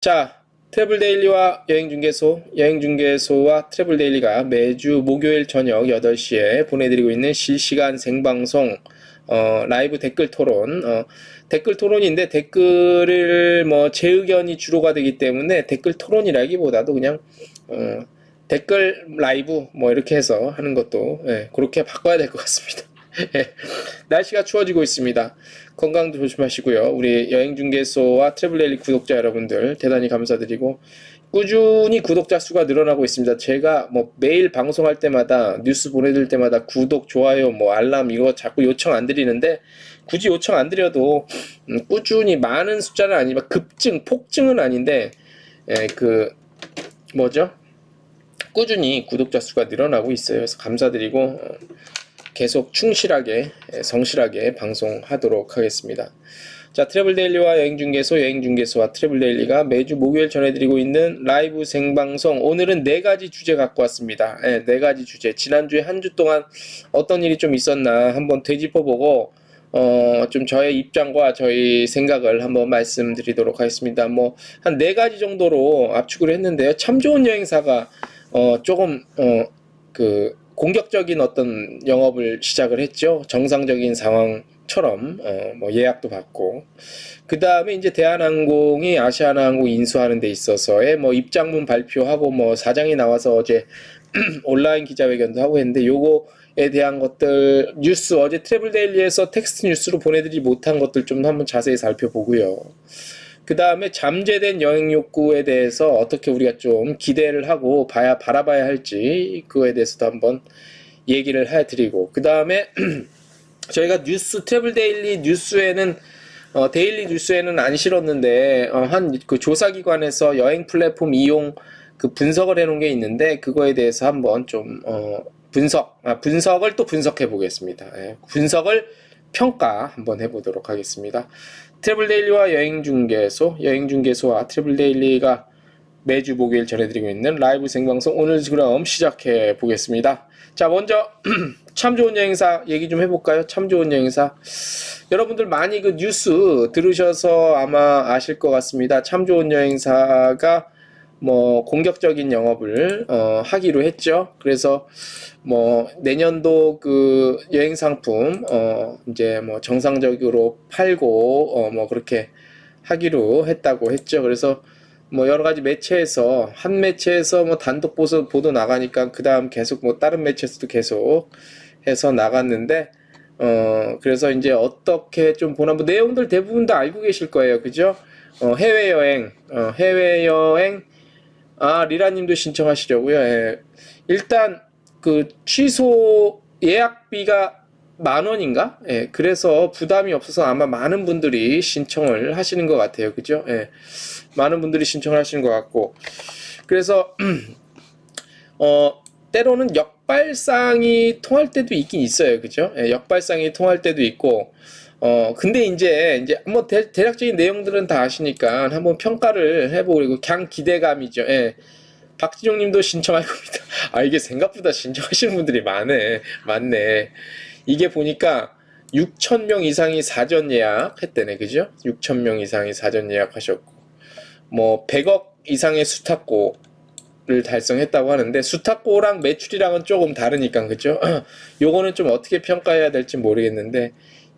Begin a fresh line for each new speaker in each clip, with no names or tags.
자, 트래블데일리와 여행중개소와 트래블데일리가 매주 목요일 저녁 8시에 보내드리고 있는 실시간 생방송 라이브 댓글 토론. 댓글 토론인데 댓글을 뭐 제 의견이 주로가 되기 때문에 댓글 토론이라기보다도 그냥 댓글 라이브 뭐 이렇게 해서 하는 것도 그렇게 바꿔야 될 것 같습니다. 예, 날씨가 추워지고 있습니다. 건강도 조심하시고요. 우리 여행중개소와 트래블데일리 구독자 여러분들 대단히 감사드리고 꾸준히 구독자 수가 늘어나고 있습니다. 제가 뭐 매일 방송할 때마다 뉴스 보내드릴 때마다 구독, 좋아요, 뭐 알람 이거 자꾸 요청 안 드리는데 굳이 요청 안 드려도 꾸준히 많은 숫자는 아니지만 폭증은 아닌데 그 뭐죠? 꾸준히 구독자 수가 늘어나고 있어요. 그래서 감사드리고 계속 충실하게 성실하게 방송하도록 하겠습니다. 자, 트래블데일리와 여행중개소와 트래블데일리가 매주 목요일 전해드리고 있는 라이브 생방송. 오늘은 4가지 주제 갖고 왔습니다. 4가지 주제. 지난주에 한 주 동안 어떤 일이 좀 있었나 한번 되짚어보고 좀 저의 입장과 저희 생각을 한번 말씀드리도록 하겠습니다. 뭐 한 4가지 정도로 압축을 했는데요. 참 좋은 여행사가 조금 공격적인 어떤 영업을 시작을 했죠. 정상적인 상황처럼 뭐 예약도 받고 그 다음에 이제 대한항공이 아시아나항공 인수하는 데 있어서의 뭐 입장문 발표하고 뭐 사장이 나와서 어제 온라인 기자회견도 하고 했는데 요거에 대한 것들 뉴스 어제 트래블데일리에서 텍스트 뉴스로 보내드리지 못한 것들 좀 한번 자세히 살펴보고요. 그 다음에 잠재된 여행 욕구에 대해서 어떻게 우리가 좀 기대를 하고 바라봐야 할지 그거에 대해서도 한번 얘기를 해드리고 그 다음에 저희가 트래블 데일리 뉴스에는 데일리 뉴스에는 안 실었는데 한 그 조사기관에서 여행 플랫폼 이용 그 분석을 해놓은 게 있는데 그거에 대해서 한번 좀 분석을 또 분석해 보겠습니다. 분석을 평가 한번 해보도록 하겠습니다. 트래블데일리와 여행중개소와 트래블데일리가 매주 목요일 전해드리고 있는 라이브 생방송 오늘 그럼 시작해 보겠습니다. 자, 먼저 참 좋은 여행사 얘기 좀 해볼까요? 참 좋은 여행사 여러분들 많이 그 뉴스 들으셔서 아마 아실 것 같습니다. 참 좋은 여행사가 뭐 공격적인 영업을 하기로 했죠. 그래서 뭐 내년도 그 여행 상품 이제 뭐 정상적으로 팔고 뭐 그렇게 하기로 했다고 했죠. 그래서 뭐 여러 가지 매체에서 한 매체에서 뭐 단독 보도 나가니까 그 다음 계속 뭐 다른 매체에서도 계속 해서 나갔는데 그래서 이제 어떻게 좀 보나 뭐 내용들 대부분 다 알고 계실 거예요. 그죠? 해외여행 리라님도 신청하시려고요. 예. 일단 그 취소 예약비가 10,000원인가? 예. 그래서 부담이 없어서 아마 많은 분들이 신청을 하시는 것 같아요. 그죠? 예. 많은 분들이 신청을 하시는 것 같고 그래서 때로는 역발상이 통할 때도 있긴 있어요. 그죠? 예. 역발상이 통할 때도 있고 근데 이제 뭐 대략적인 내용들은 다 아시니까 한번 평가를 해보고 그리고 그냥 기대감이죠. 예. 박지종 님도 신청할 겁니다. 아, 이게 생각보다 신청하시는 분들이 많네. 이게 보니까 6,000명 이상이 사전 예약 했대네. 그죠? 6,000명 이상이 사전 예약하셨고, 뭐, 100억 이상의 수탁고를 달성했다고 하는데, 수탁고랑 매출이랑은 조금 다르니까, 그죠? 요거는 좀 어떻게 평가해야 될지 모르겠는데,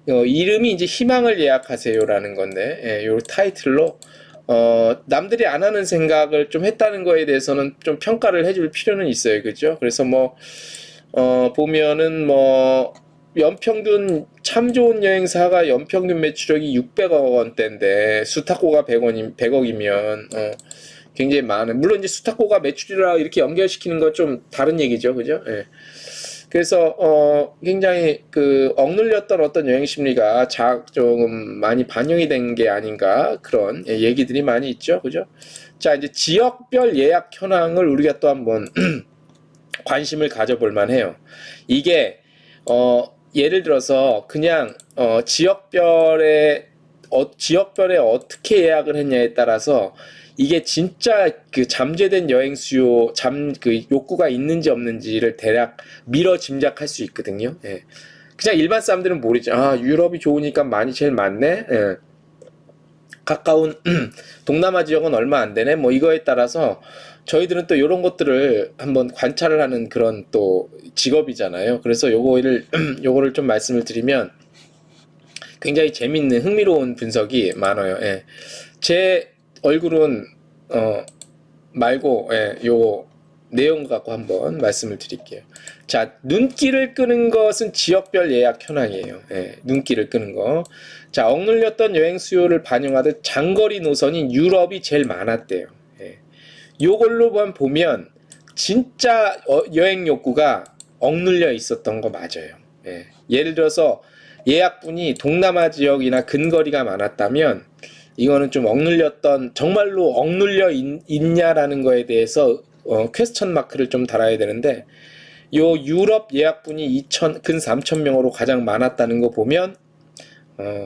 이름이 이제 희망을 예약하세요라는 건데, 요 타이틀로 남들이 안 하는 생각을 좀 했다는 거에 대해서는 좀 평가를 해줄 필요는 있어요. 그죠? 그래서 뭐, 보면은 뭐, 참 좋은 여행사가 연평균 매출액이 600억 원대인데, 수탁고가 100억이면, 굉장히 많은, 물론 이제 수탁고가 매출이라 이렇게 연결시키는 건 좀 다른 얘기죠. 그죠? 예. 그래서 굉장히 그 억눌렸던 어떤 여행 심리가 조금 많이 반영이 된 게 아닌가 그런 얘기들이 많이 있죠. 그죠? 자, 이제 지역별 예약 현황을 우리가 또 한번 관심을 가져볼 만해요. 이게 예를 들어서 그냥 지역별에 어떻게 예약을 했냐에 따라서 이게 진짜 그 잠재된 여행 수요, 그 욕구가 있는지 없는지를 대략 미뤄 짐작할 수 있거든요. 예. 그냥 일반 사람들은 모르죠. 아, 유럽이 좋으니까 많이 제일 많네. 예. 가까운 동남아 지역은 얼마 안 되네. 뭐 이거에 따라서 저희들은 또 이런 것들을 한번 관찰을 하는 그런 또 직업이잖아요. 그래서 요거를 좀 말씀을 드리면 굉장히 재밌는 흥미로운 분석이 많아요. 예. 제 얼굴은 말고 요 내용 갖고 한번 말씀을 드릴게요. 자, 눈길을 끄는 것은 지역별 예약 현황이에요. 눈길을 끄는 거. 자, 억눌렸던 여행 수요를 반영하듯 장거리 노선인 유럽이 제일 많았대요. 요걸로만 보면 진짜 여행 욕구가 억눌려 있었던 거 맞아요. 예를 들어서 예약분이 동남아 지역이나 근거리가 많았다면 이거는 좀 억눌렸던, 정말로 억눌려 있냐라는 거에 대해서 퀘스천 마크를 좀 달아야 되는데, 요 유럽 예약분이 근 3,000명으로 가장 많았다는 거 보면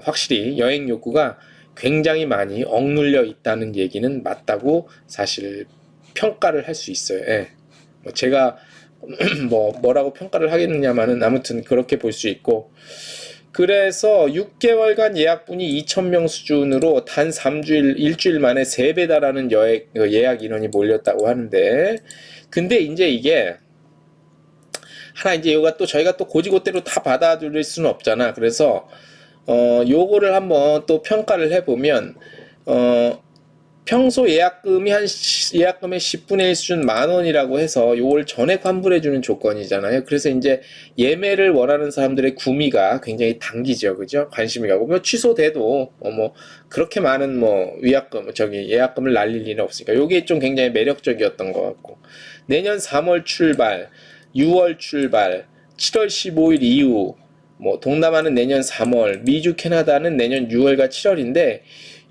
확실히 여행 욕구가 굉장히 많이 억눌려 있다는 얘기는 맞다고 사실 평가를 할 수 있어요. 뭐 제가 뭐라고 평가를 하겠느냐마는 아무튼 그렇게 볼 수 있고, 그래서 6개월간 예약분이 2,000명 수준으로 단 3주일, 일주일 만에 3배 달하는 예약 인원이 몰렸다고 하는데, 근데 이제 이게 하나 이제 이거가 또 저희가 또 고지고대로 다 받아들일 수는 없잖아. 그래서 요거를 한번 또 평가를 해보면 평소 예약금의 10분의 1 수준 10,000원이라고 해서 요걸 전액 환불해주는 조건이잖아요. 그래서 이제 예매를 원하는 사람들의 구미가 굉장히 당기죠. 그죠? 관심이 가고, 뭐 취소돼도, 뭐, 그렇게 많은 예약금을 날릴 일은 없으니까. 요게 좀 굉장히 매력적이었던 것 같고. 내년 3월 출발, 6월 출발, 7월 15일 이후, 뭐, 동남아는 내년 3월, 미주, 캐나다는 내년 6월과 7월인데,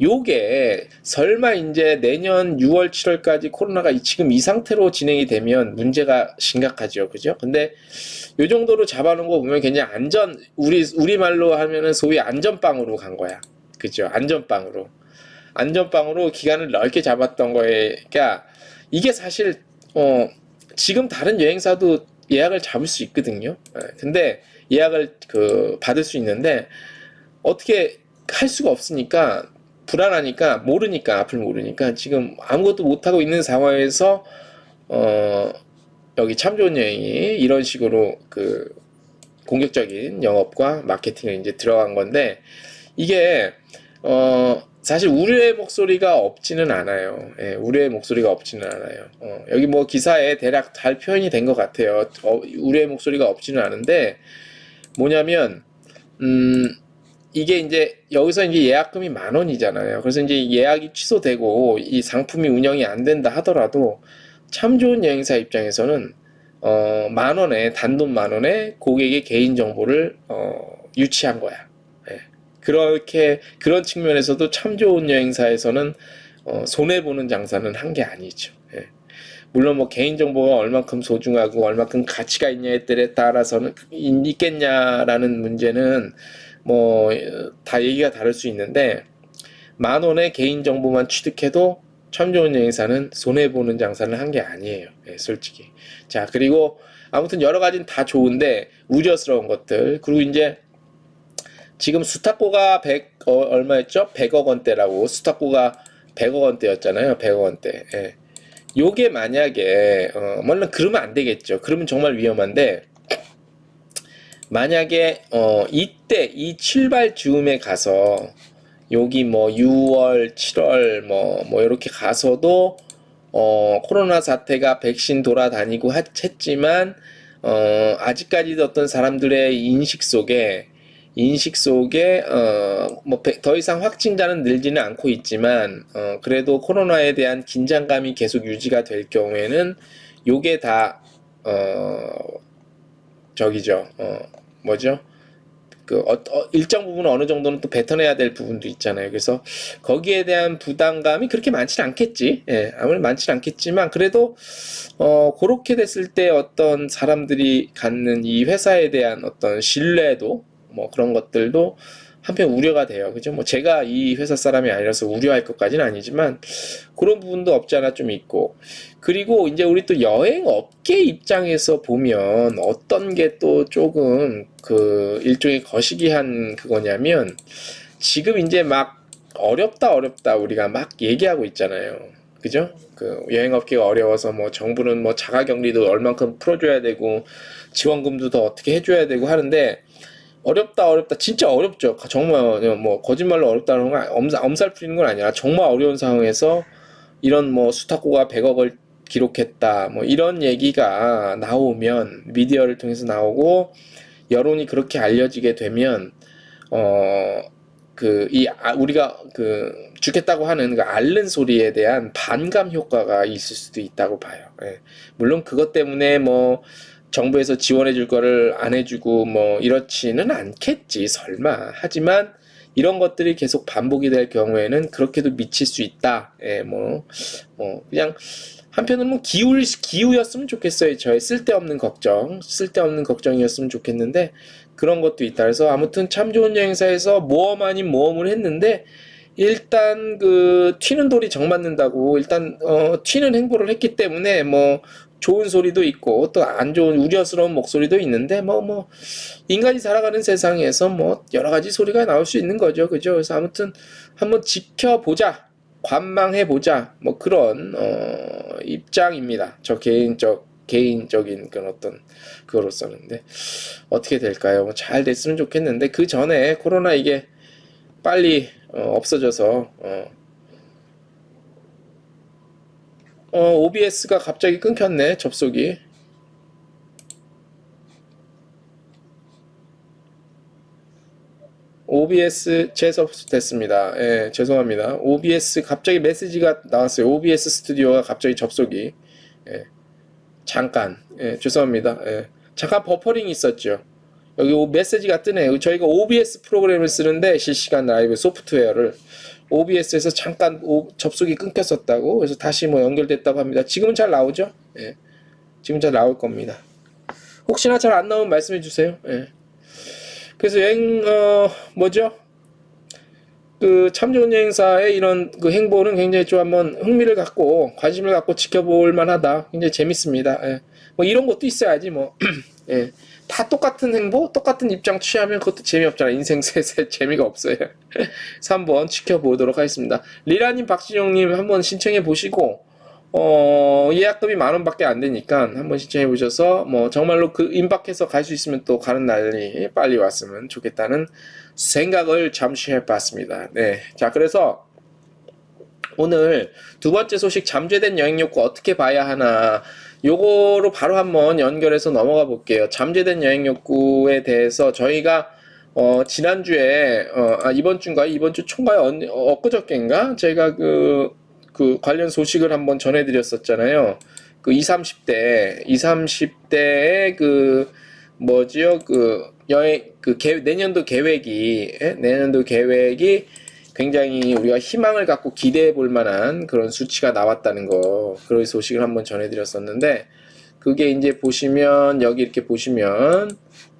요게 설마 이제 내년 6월 7월까지 코로나가 지금 이 상태로 진행이 되면 문제가 심각하죠. 그죠? 근데 요 정도로 잡아놓은 거 보면 굉장히 우리말로 하면은 소위 안전빵으로 간 거야. 그죠? 안전빵으로 기간을 넓게 잡았던 거니까 이게 사실 지금 다른 여행사도 예약을 잡을 수 있거든요. 근데 예약을 받을 수 있는데 어떻게 할 수가 없으니까, 불안하니까, 앞을 모르니까 지금 아무것도 못하고 있는 상황에서 여기 참 좋은 여행이 이런 식으로 공격적인 영업과 마케팅을 이제 들어간 건데, 이게 사실 우려의 목소리가 없지는 않아요. 우려의 목소리가 없지는 않아요. 여기 뭐 기사에 대략 잘 표현이 된 것 같아요. 우려의 목소리가 없지는 않은데, 뭐냐면 이게 이제 여기서 이제 예약금이 10,000원이잖아요. 그래서 이제 예약이 취소되고 이 상품이 운영이 안 된다 하더라도 참 좋은 여행사 입장에서는 10,000원에, 단돈 10,000원에 고객의 개인 정보를 유치한 거야. 그런 측면에서도 참 좋은 여행사에서는 손해 보는 장사는 한 게 아니죠. 물론 뭐 개인 정보가 얼만큼 소중하고 얼만큼 가치가 있냐에 따라서는 있겠냐라는 문제는 뭐 다 얘기가 다를 수 있는데, 10,000원의 개인 정보만 취득해도 참 좋은 여행사는 손해 보는 장사를 한 게 아니에요. 솔직히. 자, 그리고 아무튼 여러 가지는 다 좋은데 우려스러운 것들. 그리고 이제 지금 수탁고가 얼마였죠? 100억 원대라고. 수탁고가 100억 원대였잖아요. 100억 원대. 요게 만약에 물론 그러면 안 되겠죠. 그러면 정말 위험한데, 만약에 이때 이 출발 즈음에 가서 여기 뭐 6월, 7월 뭐 이렇게 가서도 코로나 사태가 백신 돌아다니고 했지만 아직까지도 어떤 사람들의 인식 속에 뭐 더 이상 확진자는 늘지는 않고 있지만 그래도 코로나에 대한 긴장감이 계속 유지가 될 경우에는 요게 다 저기죠. 뭐죠? 일정 부분 어느 정도는 또 뱉어내야 될 부분도 있잖아요. 그래서 거기에 대한 부담감이 그렇게 많지는 않겠지. 아무래도 많지는 않겠지만, 그래도 그렇게 됐을 때 어떤 사람들이 갖는 이 회사에 대한 어떤 신뢰도, 뭐 그런 것들도 한편 우려가 돼요. 그죠? 뭐 제가 이 회사 사람이 아니라서 우려할 것까지는 아니지만 그런 부분도 없지 않아 좀 있고, 그리고 이제 우리 또 여행 업계 입장에서 보면 어떤 게 또 조금 일종의 거시기한 그거냐면, 지금 이제 막 어렵다 우리가 막 얘기하고 있잖아요. 그죠? 그 여행업계가 어려워서 뭐 정부는 뭐 자가격리도 얼만큼 풀어줘야 되고 지원금도 더 어떻게 해줘야 되고 하는데 어렵다 진짜 어렵죠. 정말 뭐 거짓말로 어렵다는 건 엄살 부리는 건 아니라 정말 어려운 상황에서 이런 뭐 수탁고가 100억을 기록했다 뭐 이런 얘기가 나오면 미디어를 통해서 나오고 여론이 그렇게 알려지게 되면 우리가 죽겠다고 하는 그 앓는 소리에 대한 반감 효과가 있을 수도 있다고 봐요. 예. 물론 그것 때문에 뭐 정부에서 지원해 줄 거를 안 해주고 뭐 이렇지는 않겠지 설마. 하지만 이런 것들이 계속 반복이 될 경우에는 그렇게도 미칠 수 있다. 예, 그냥 한편으로는 뭐 기우였으면 좋겠어요. 저의 쓸데없는 걱정이었으면 좋겠는데 그런 것도 있다. 그래서 아무튼 참 좋은 여행사에서 모험 아닌 모험을 했는데 일단 그 튀는 돌이 정 맞는다고 일단 튀는 행보를 했기 때문에 뭐 좋은 소리도 있고 또 안 좋은 우려스러운 목소리도 있는데 뭐 인간이 살아가는 세상에서 뭐 여러 가지 소리가 나올 수 있는 거죠. 그죠? 그래서 아무튼 한번 지켜보자. 관망해보자. 뭐 그런 입장입니다. 저 개인적인 그런 어떤 그거로서는. 근데 어떻게 될까요? 뭐 잘 됐으면 좋겠는데 그 전에 코로나 이게 빨리 없어져서 OBS가 갑자기 끊겼네. 접속이. OBS 재접속됐습니다. 예, 죄송합니다. OBS 갑자기 메시지가 나왔어요. OBS 스튜디오가 갑자기 접속이 예, 잠깐 죄송합니다. 예, 잠깐 버퍼링이 있었죠. 여기 메시지가 뜨네요. 저희가 OBS 프로그램을 쓰는데 실시간 라이브 소프트웨어를 OBS에서 잠깐 접속이 끊겼었다고 그래서 다시 뭐 연결됐다고 합니다. 지금은 잘 나오죠? 예, 지금 잘 나올 겁니다. 혹시나 잘 안 나오면 말씀해 주세요. 예. 그래서 뭐죠? 그 참 좋은 여행사의 이런 그 행보는 굉장히 좀 한번 흥미를 갖고 관심을 갖고 지켜볼 만하다. 굉장히 재밌습니다. 예. 뭐 이런 것도 있어야지 뭐. 예. 다 똑같은 행보, 똑같은 입장 취하면 그것도 재미없잖아. 인생 셋에 재미가 없어요. 그래서 한번 지켜보도록 하겠습니다. 리라님, 박진영님 한번 신청해 보시고 예약금이 10,000원밖에 안 되니까 한번 신청해 보셔서 뭐 정말로 그 임박해서 갈 수 있으면 또 가는 날이 빨리 왔으면 좋겠다는 생각을 잠시 해봤습니다. 네, 자 그래서 오늘 두 번째 소식 잠재된 여행 욕구 어떻게 봐야 하나 요거로 바로 한번 연결해서 넘어가 볼게요. 잠재된 여행 욕구에 대해서 저희가 지난주에 이번 주인가요? 이번 주 초인가요? 엊그저께인가? 저희가 그 관련 소식을 한번 전해드렸었잖아요. 그 20, 30대의 그 뭐지요? 그 여행 내년도 계획이 굉장히 우리가 희망을 갖고 기대해 볼 만한 그런 수치가 나왔다는 거, 그런 소식을 한번 전해드렸었는데, 그게 이제 보시면, 여기 이렇게 보시면,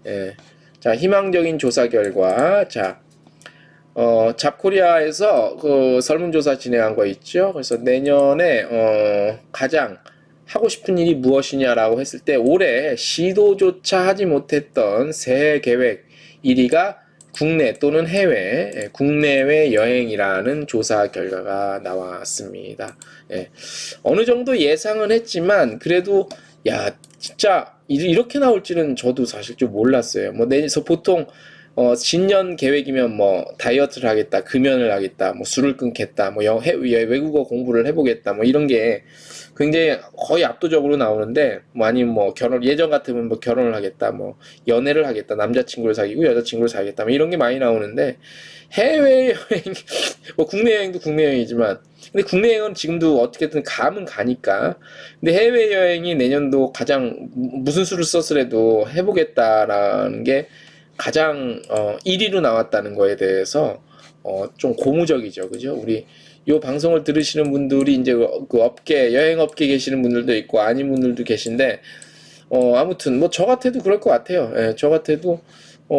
예. 자, 희망적인 조사 결과, 자, 잡코리아에서 그 설문조사 진행한 거 있죠? 그래서 내년에, 가장 하고 싶은 일이 무엇이냐라고 했을 때, 올해 시도조차 하지 못했던 새해 계획 1위가 국내 또는 해외, 국내외 여행이라는 조사 결과가 나왔습니다. 예. 어느 정도 예상은 했지만, 그래도, 야, 진짜, 이렇게 나올지는 저도 사실 좀 몰랐어요. 뭐, 내서 보통, 신년 계획이면 뭐, 다이어트를 하겠다, 금연을 하겠다, 뭐, 술을 끊겠다, 뭐, 외국어 공부를 해보겠다, 뭐, 이런 게 굉장히 거의 압도적으로 나오는데, 뭐, 아니면 뭐, 예전 같으면 뭐, 결혼을 하겠다, 뭐, 연애를 하겠다, 남자친구를 사귀고 여자친구를 사귀겠다, 뭐, 이런 게 많이 나오는데, 해외여행, 뭐, 국내 여행도 국내 여행이지만, 근데 국내 여행은 지금도 어떻게든 감은 가니까, 근데 해외여행이 내년도 가장 무슨 수를 썼으래도 해보겠다라는 게 가장 1위로 나왔다는 거에 대해서 좀 고무적이죠. 그죠? 우리 요 방송을 들으시는 분들이 이제 그 여행 업계 계시는 분들도 있고 아닌 분들도 계신데 아무튼 뭐 저 같아도 그럴 것 같아요. 예, 저 같아도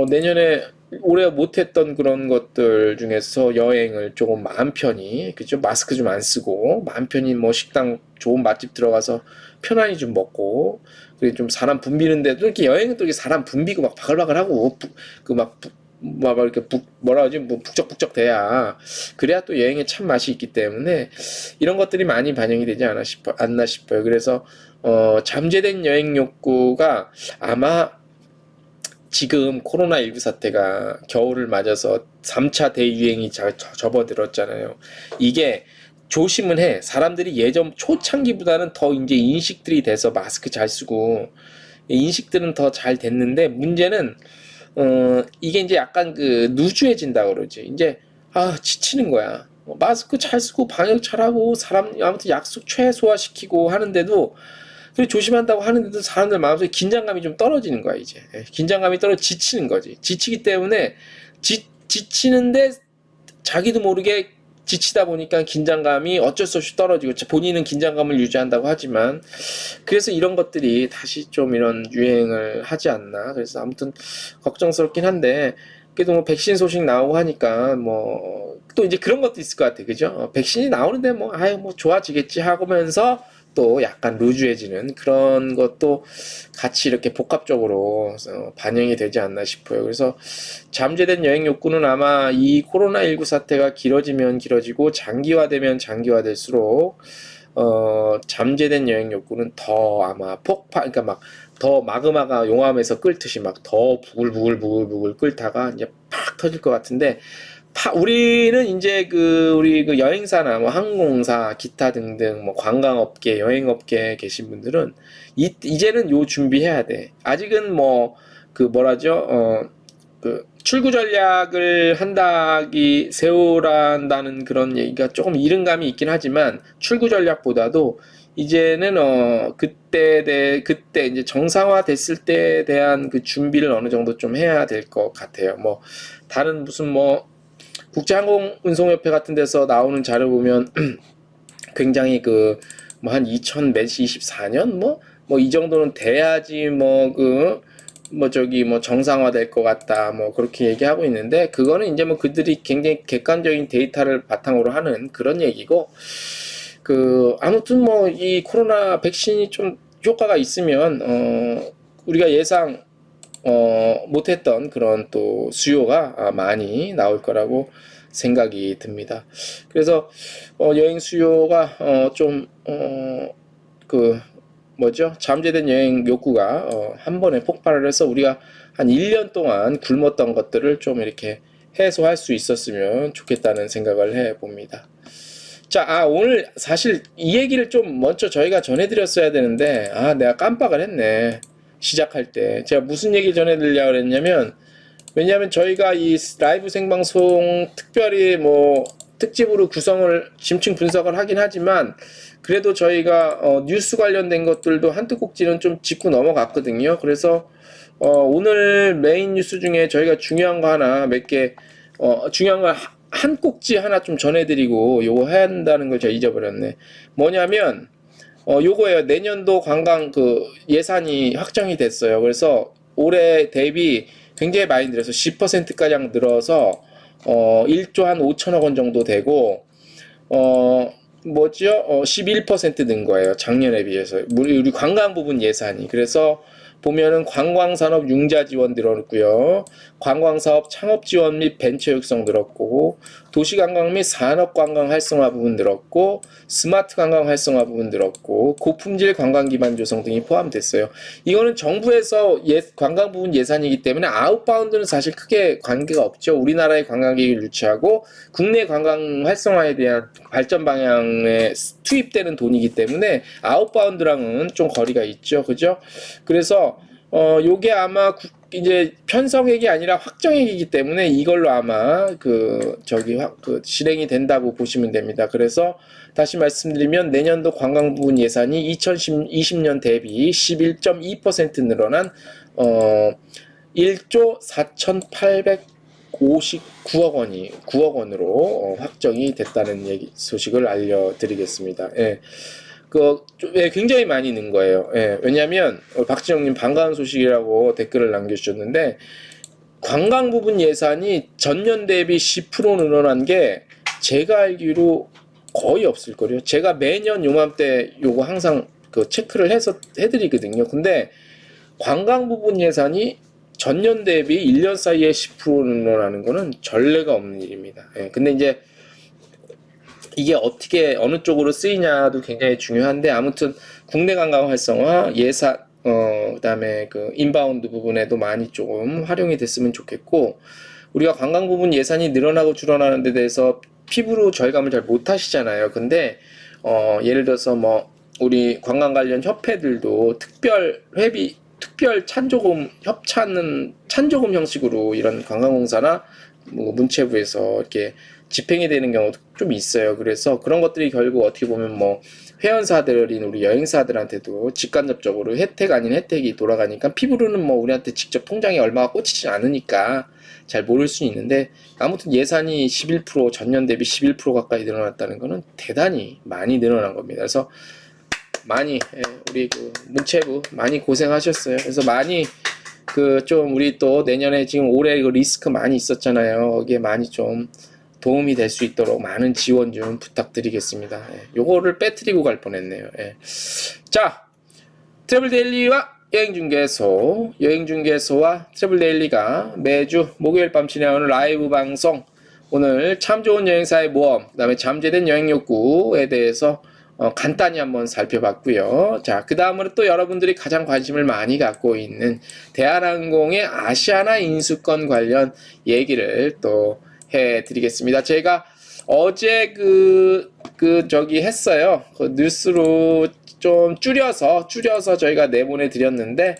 내년에 올해 못했던 그런 것들 중에서 여행을 조금 마음 편히, 그죠? 마스크 좀 안 쓰고 마음 편히 뭐 식당 좋은 맛집 들어가서 편안히 좀 먹고, 그리고 좀 사람 붐비는데도 이렇게 여행은 또 이렇게 사람 붐비고 막 바글바글하고 그 막 막 이렇게 뭐라 하지, 뭐 북적북적 돼야, 그래야 또 여행에 참 맛이 있기 때문에 이런 것들이 많이 반영이 되지 않나 싶어요. 그래서 잠재된 여행 욕구가 아마 지금 코로나19 사태가 겨울을 맞아서 3차 대유행이 접어들었잖아요. 이게 조심은 해. 사람들이 예전 초창기보다는 더 이제 인식들이 돼서 마스크 잘 쓰고 인식들은 더 잘 됐는데, 문제는 이게 이제 약간 그 누주해진다 그러지. 이제 지치는 거야. 마스크 잘 쓰고 방역 잘하고 사람 아무튼 약속 최소화시키고 하는데도, 그리고 조심한다고 하는데도 사람들 마음속에 긴장감이 좀 떨어지는 거야 이제. 긴장감이 떨어 지치는 거지. 지치기 때문에 지치는데 자기도 모르게 지치다 보니까 긴장감이 어쩔 수 없이 떨어지고, 본인은 긴장감을 유지한다고 하지만, 그래서 이런 것들이 다시 좀 이런 유행을 하지 않나. 그래서 아무튼 걱정스럽긴 한데, 그래도 뭐 백신 소식 나오고 하니까 뭐 또 이제 그런 것도 있을 것 같아. 그죠? 백신이 나오는데 뭐 아유 뭐 좋아지겠지 하면서 또 약간 루즈해지는 그런 것도 같이 이렇게 복합적으로 반영이 되지 않나 싶어요. 그래서 잠재된 여행 욕구는 아마 이 코로나19 사태가 길어지면 길어지고 장기화되면 장기화될수록 잠재된 여행 욕구는 더 아마 그러니까 막 더 마그마가 용암에서 끓듯이 막 더 부글부글 끓다가 이제 팍 터질 것 같은데, 우리는 이제 우리 여행사나 뭐 항공사, 기타 등등 뭐 관광업계, 여행업계에 계신 분들은 이제는 요 준비해야 돼. 아직은 뭐 뭐라죠? 출구 전략을 세우란다는 그런 얘기가 조금 이른감이 있긴 하지만, 출구 전략보다도 이제는 그때 이제 정상화 됐을 때에 대한 그 준비를 어느 정도 좀 해야 될 것 같아요. 뭐 다른 무슨 뭐 국제항공운송협회 같은 데서 나오는 자료 보면 굉장히 뭐 한 2024년 뭐 이 정도는 돼야지 뭐 정상화 될 것 같다 뭐 그렇게 얘기하고 있는데, 그거는 이제 뭐 그들이 굉장히 객관적인 데이터를 바탕으로 하는 그런 얘기고, 아무튼 뭐 이 코로나 백신이 좀 효과가 있으면 우리가 예상 못했던 그런 또 수요가 많이 나올 거라고 생각이 듭니다. 그래서 여행 수요가 잠재된 여행 욕구가 한 번에 폭발을 해서 우리가 한 1년 동안 굶었던 것들을 좀 이렇게 해소할 수 있었으면 좋겠다는 생각을 해봅니다. 자, 오늘 사실 이 얘기를 좀 먼저 저희가 전해드렸어야 되는데, 내가 깜빡을 했네. 시작할 때. 제가 무슨 얘기 전해드리려고 그랬냐면, 왜냐하면 저희가 이 라이브 생방송 특별히 뭐 특집으로 심층 분석을 하긴 하지만, 그래도 저희가 뉴스 관련된 것들도 한두 꼭지는 좀 짚고 넘어갔거든요. 그래서 오늘 메인 뉴스 중에 저희가 중요한 거 하나 중요한 거 한 꼭지 하나 좀 전해드리고 요거 해야 한다는 걸 제가 잊어버렸네. 뭐냐면 요거예요. 내년도 관광 예산이 확정이 됐어요. 그래서 올해 대비 굉장히 많이 늘어서 10%가량 늘어서 1조 한 5천억 원 정도 되고, 11%는 거예요. 작년에 비해서. 우리 관광 부분 예산이. 그래서 보면은 관광산업 융자 지원 늘었고요. 관광사업 창업 지원 및 벤처 육성 늘었고, 도시관광 및 산업관광 활성화 부분 늘었고, 스마트 관광 활성화 부분 늘었고, 고품질 관광 기반 조성 등이 포함됐어요. 이거는 정부에서 관광 부분 예산이기 때문에 아웃바운드는 사실 크게 관계가 없죠. 우리나라의 관광객을 유치하고 국내 관광 활성화에 대한 발전 방향에 투입되는 돈이기 때문에 아웃바운드랑은 좀 거리가 있죠. 그죠? 그래서 요게 아마 이제 편성액이 아니라 확정액이기 때문에 이걸로 아마 실행이 된다고 보시면 됩니다. 그래서 다시 말씀드리면 내년도 관광 부분 예산이 2020년 대비 11.2% 늘어난 1조 4,859억 원으로 확정이 됐다는 소식을 알려드리겠습니다. 예. 굉장히 많이 는 거예요. 예, 왜냐면 박지영님 반가운 소식이라고 댓글을 남겨주셨는데, 관광 부분 예산이 전년 대비 10% 늘어난 게 제가 알기로 거의 없을걸요. 제가 매년 요맘때 요거 항상 체크를 해서 해드리거든요. 근데 관광 부분 예산이 전년 대비 1년 사이에 10% 늘어나는 거는 전례가 없는 일입니다. 예, 근데 이제 이게 어떻게 어느 쪽으로 쓰이냐도 굉장히 중요한데, 아무튼 국내 관광 활성화, 예산, 그다음에 그 인바운드 부분에도 많이 조금 활용이 됐으면 좋겠고, 우리가 관광 부분 예산이 늘어나고 줄어나는 데 대해서 피부로 절감을 잘 못 하시잖아요. 근데 예를 들어서 뭐 우리 관광 관련 협회들도 특별 찬조금 찬조금 형식으로 이런 관광공사나 뭐 문체부에서 이렇게 집행이 되는 경우도 좀 있어요. 그래서 그런 것들이 결국 어떻게 보면 뭐 회원사들인 우리 여행사들한테도 직간접적으로 혜택 아닌 혜택이 돌아가니까, 피부로는 뭐 우리한테 직접 통장에 얼마가 꽂히지 않으니까 잘 모를 수 있는데, 아무튼 예산이 11% 전년 대비 11% 가까이 늘어났다는 거는 대단히 많이 늘어난 겁니다. 그래서 많이 우리 그 문체부 많이 고생하셨어요. 그래서 많이 그 좀 우리 또 내년에 지금 올해 그 리스크 많이 있었잖아요. 거기에 많이 좀 도움이 될 수 있도록 많은 지원 좀 부탁드리겠습니다. 요거를 빼뜨리고 갈 뻔했네요. 자, 트래블 데일리와 여행중개소와 트래블 데일리가 매주 목요일 밤 진행하는 라이브 방송, 오늘 참 좋은 여행사의 모험, 그 다음에 잠재된 여행 욕구에 대해서 간단히 한번 살펴봤고요. 자, 그 다음으로 또 여러분들이 가장 관심을 많이 갖고 있는 대한항공의 아시아나 인수권 관련 얘기를 또 해드리겠습니다. 제가 어제 저기 했어요. 그 뉴스로 좀 줄여서 저희가 내보내 드렸는데,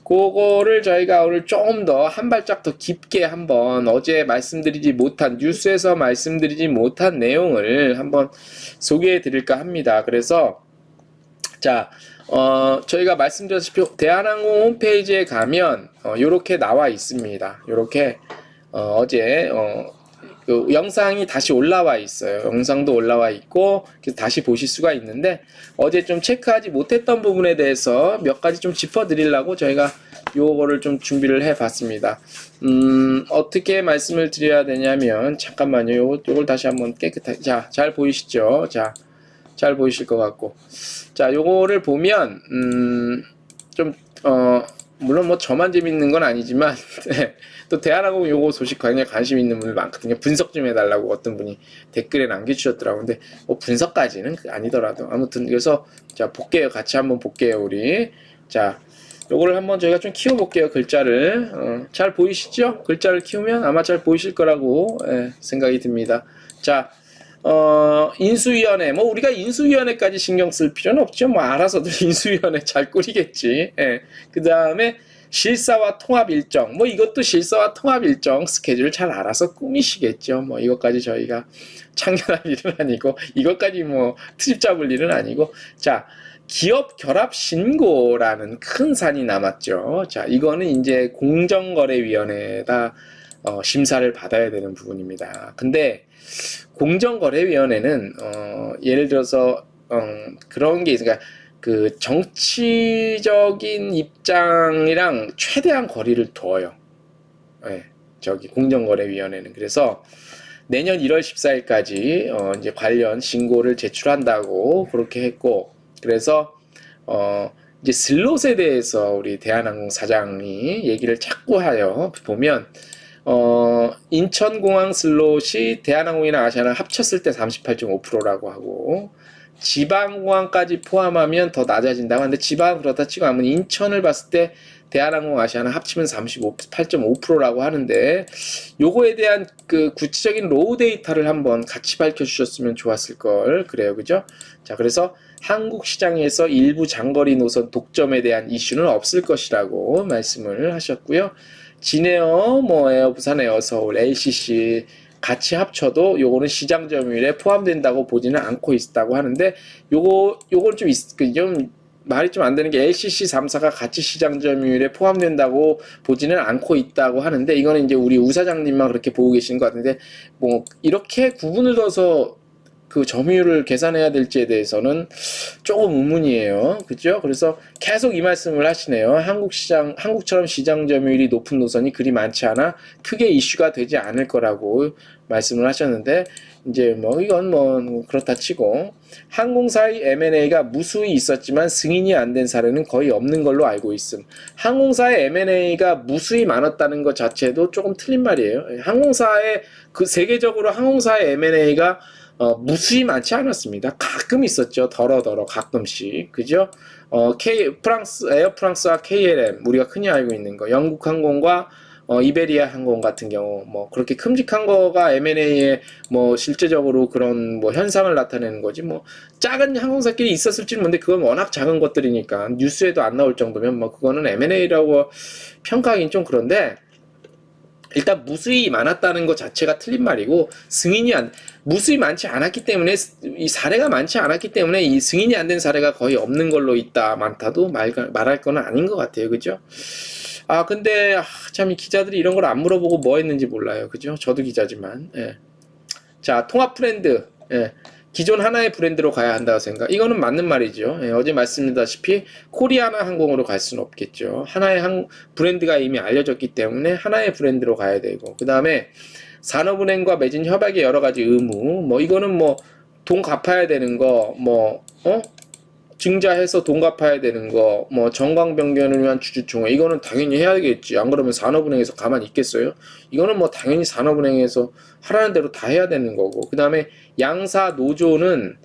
그거를 저희가 오늘 조금 더 한 발짝 더 깊게 한번 어제 뉴스에서 말씀드리지 못한 내용을 한번 소개해 드릴까 합니다. 그래서 자, 저희가 말씀드렸다시피 대한항공 홈페이지에 가면 요렇게 나와 있습니다. 요렇게 어제 그 영상이 다시 올라와 있어요. 영상도 올라와 있고, 그래서 다시 보실 수가 있는데, 어제 좀 체크하지 못했던 부분에 대해서 몇 가지 좀 짚어드리려고 저희가 요거를 좀 준비를 해봤습니다. 어떻게 말씀을 드려야 되냐면, 잠깐만요. 요걸 다시 한번 깨끗하게, 자, 잘 보이시죠? 자, 잘 보이실 것 같고. 자, 요거를 보면, 물론 뭐 저만 재밌는 건 아니지만, 또 대한항공 요거 소식 굉장히 관심 있는 분들 많거든요. 분석 좀 해달라고 어떤 분이 댓글에 남겨주셨더라고요. 근데 뭐 분석까지는 아니더라도 아무튼, 그래서 자, 볼게요. 같이 한번 볼게요, 우리. 자, 요거를 한번 저희가 좀 키워볼게요. 글자를. 잘 보이시죠? 글자를 키우면 아마 잘 보이실 거라고 생각이 듭니다. 자, 인수위원회, 뭐 우리가 인수위원회까지 신경 쓸 필요는 없죠. 뭐 알아서들 인수위원회 잘 꾸리겠지. 그 다음에 실사와 통합 일정, 뭐 이것도 실사와 통합 일정 스케줄 잘 알아서 꾸미시겠죠. 뭐 이것까지 저희가 참견할 일은 아니고, 이것까지 뭐 트집 잡을 일은 아니고. 자, 기업 결합 신고라는 큰 산이 남았죠. 자, 이거는 이제 공정거래위원회에다 심사를 받아야 되는 부분입니다. 근데 공정거래위원회는 예를 들어서 그런 게 있으니까, 그 정치적인 입장이랑 최대한 거리를 둬요. 저기 공정거래위원회는. 그래서 내년 1월 14일까지 이제 관련 신고를 제출한다고 그렇게 했고, 그래서 이제 슬롯에 대해서 우리 대한항공 사장이 얘기를 자꾸 해요. 보면 인천공항 슬롯이 대한항공이나 아시아나 합쳤을 때 38.5%라고 하고, 지방공항까지 포함하면 더 낮아진다고 하는데, 지방 그렇다 치고 하면 인천을 봤을 때 대한항공 아시아나 합치면 38.5%라고 하는데, 요거에 대한 그 구체적인 로우 데이터를 한번 같이 밝혀주셨으면 좋았을 걸 그래요. 그죠? 자, 그래서 한국 시장에서 일부 장거리 노선 독점에 대한 이슈는 없을 것이라고 말씀을 하셨고요. 진에어, 뭐 에어 부산, 에어 서울, LCC 같이 합쳐도 요거는 시장 점유율에 포함된다고 보지는 않고 있다고 하는데, 요건 좀 말이 좀 안 되는 게, LCC 3사가 같이 시장 점유율에 포함된다고 보지는 않고 있다고 하는데, 이거는 이제 우리 우사장님만 그렇게 보고 계신 것 같은데, 뭐 이렇게 구분을 둬서 그 점유율을 계산해야 될지에 대해서는 조금 의문이에요. 그죠? 그래서 계속 이 말씀을 하시네요. 한국처럼 시장 점유율이 높은 노선이 그리 많지 않아 크게 이슈가 되지 않을 거라고 말씀을 하셨는데, 이제 뭐 이건 뭐 그렇다 치고, 항공사의 M&A가 무수히 있었지만 승인이 안 된 사례는 거의 없는 걸로 알고 있음. 항공사의 M&A가 무수히 많았다는 것 자체도 조금 틀린 말이에요. 항공사의 그 세계적으로 항공사의 M&A가 무수히 많지 않았습니다. 가끔 있었죠. 더러더러 가끔씩. 그죠? 에어 프랑스와 KLM, 우리가 흔히 알고 있는 거, 영국 항공과 이베리아 항공 같은 경우, 뭐, 그렇게 큼직한 거가 M&A에 뭐, 실제적으로 그런 뭐, 현상을 나타내는 거지, 뭐, 작은 항공사끼리 있었을지는 모르는데, 그건 워낙 작은 것들이니까, 뉴스에도 안 나올 정도면, 뭐, 그거는 M&A라고 평가하기는 좀 그런데, 일단 무수히 많았다는 것 자체가 틀린 말이고, 무수히 많지 않았기 때문에, 이 사례가 많지 않았기 때문에 이 승인이 안 된 사례가 거의 없는 걸로 있다, 많다도 말할 거는 아닌 것 같아요. 그죠? 근데 참 이 기자들이 이런 걸 안 물어보고 뭐 했는지 몰라요. 그죠? 저도 기자지만. 예. 자, 통합 브랜드. 예. 기존 하나의 브랜드로 가야 한다고 생각. 이거는 맞는 말이죠. 예, 어제 말씀드렸다시피 코리아나 항공으로 갈 수는 없겠죠. 하나의 브랜드가 이미 알려졌기 때문에 하나의 브랜드로 가야 되고, 그 다음에 산업은행과 맺은 협약의 여러 가지 의무, 뭐 이거는 뭐 돈 갚아야 되는 거, 증자해서 돈 갚아야 되는 거, 뭐 정강 변경을 위한 주주총회, 이거는 당연히 해야겠지. 안 그러면 산업은행에서 가만히 있겠어요? 이거는 뭐 당연히 산업은행에서 하라는 대로 다 해야 되는 거고, 그 다음에 양사 노조는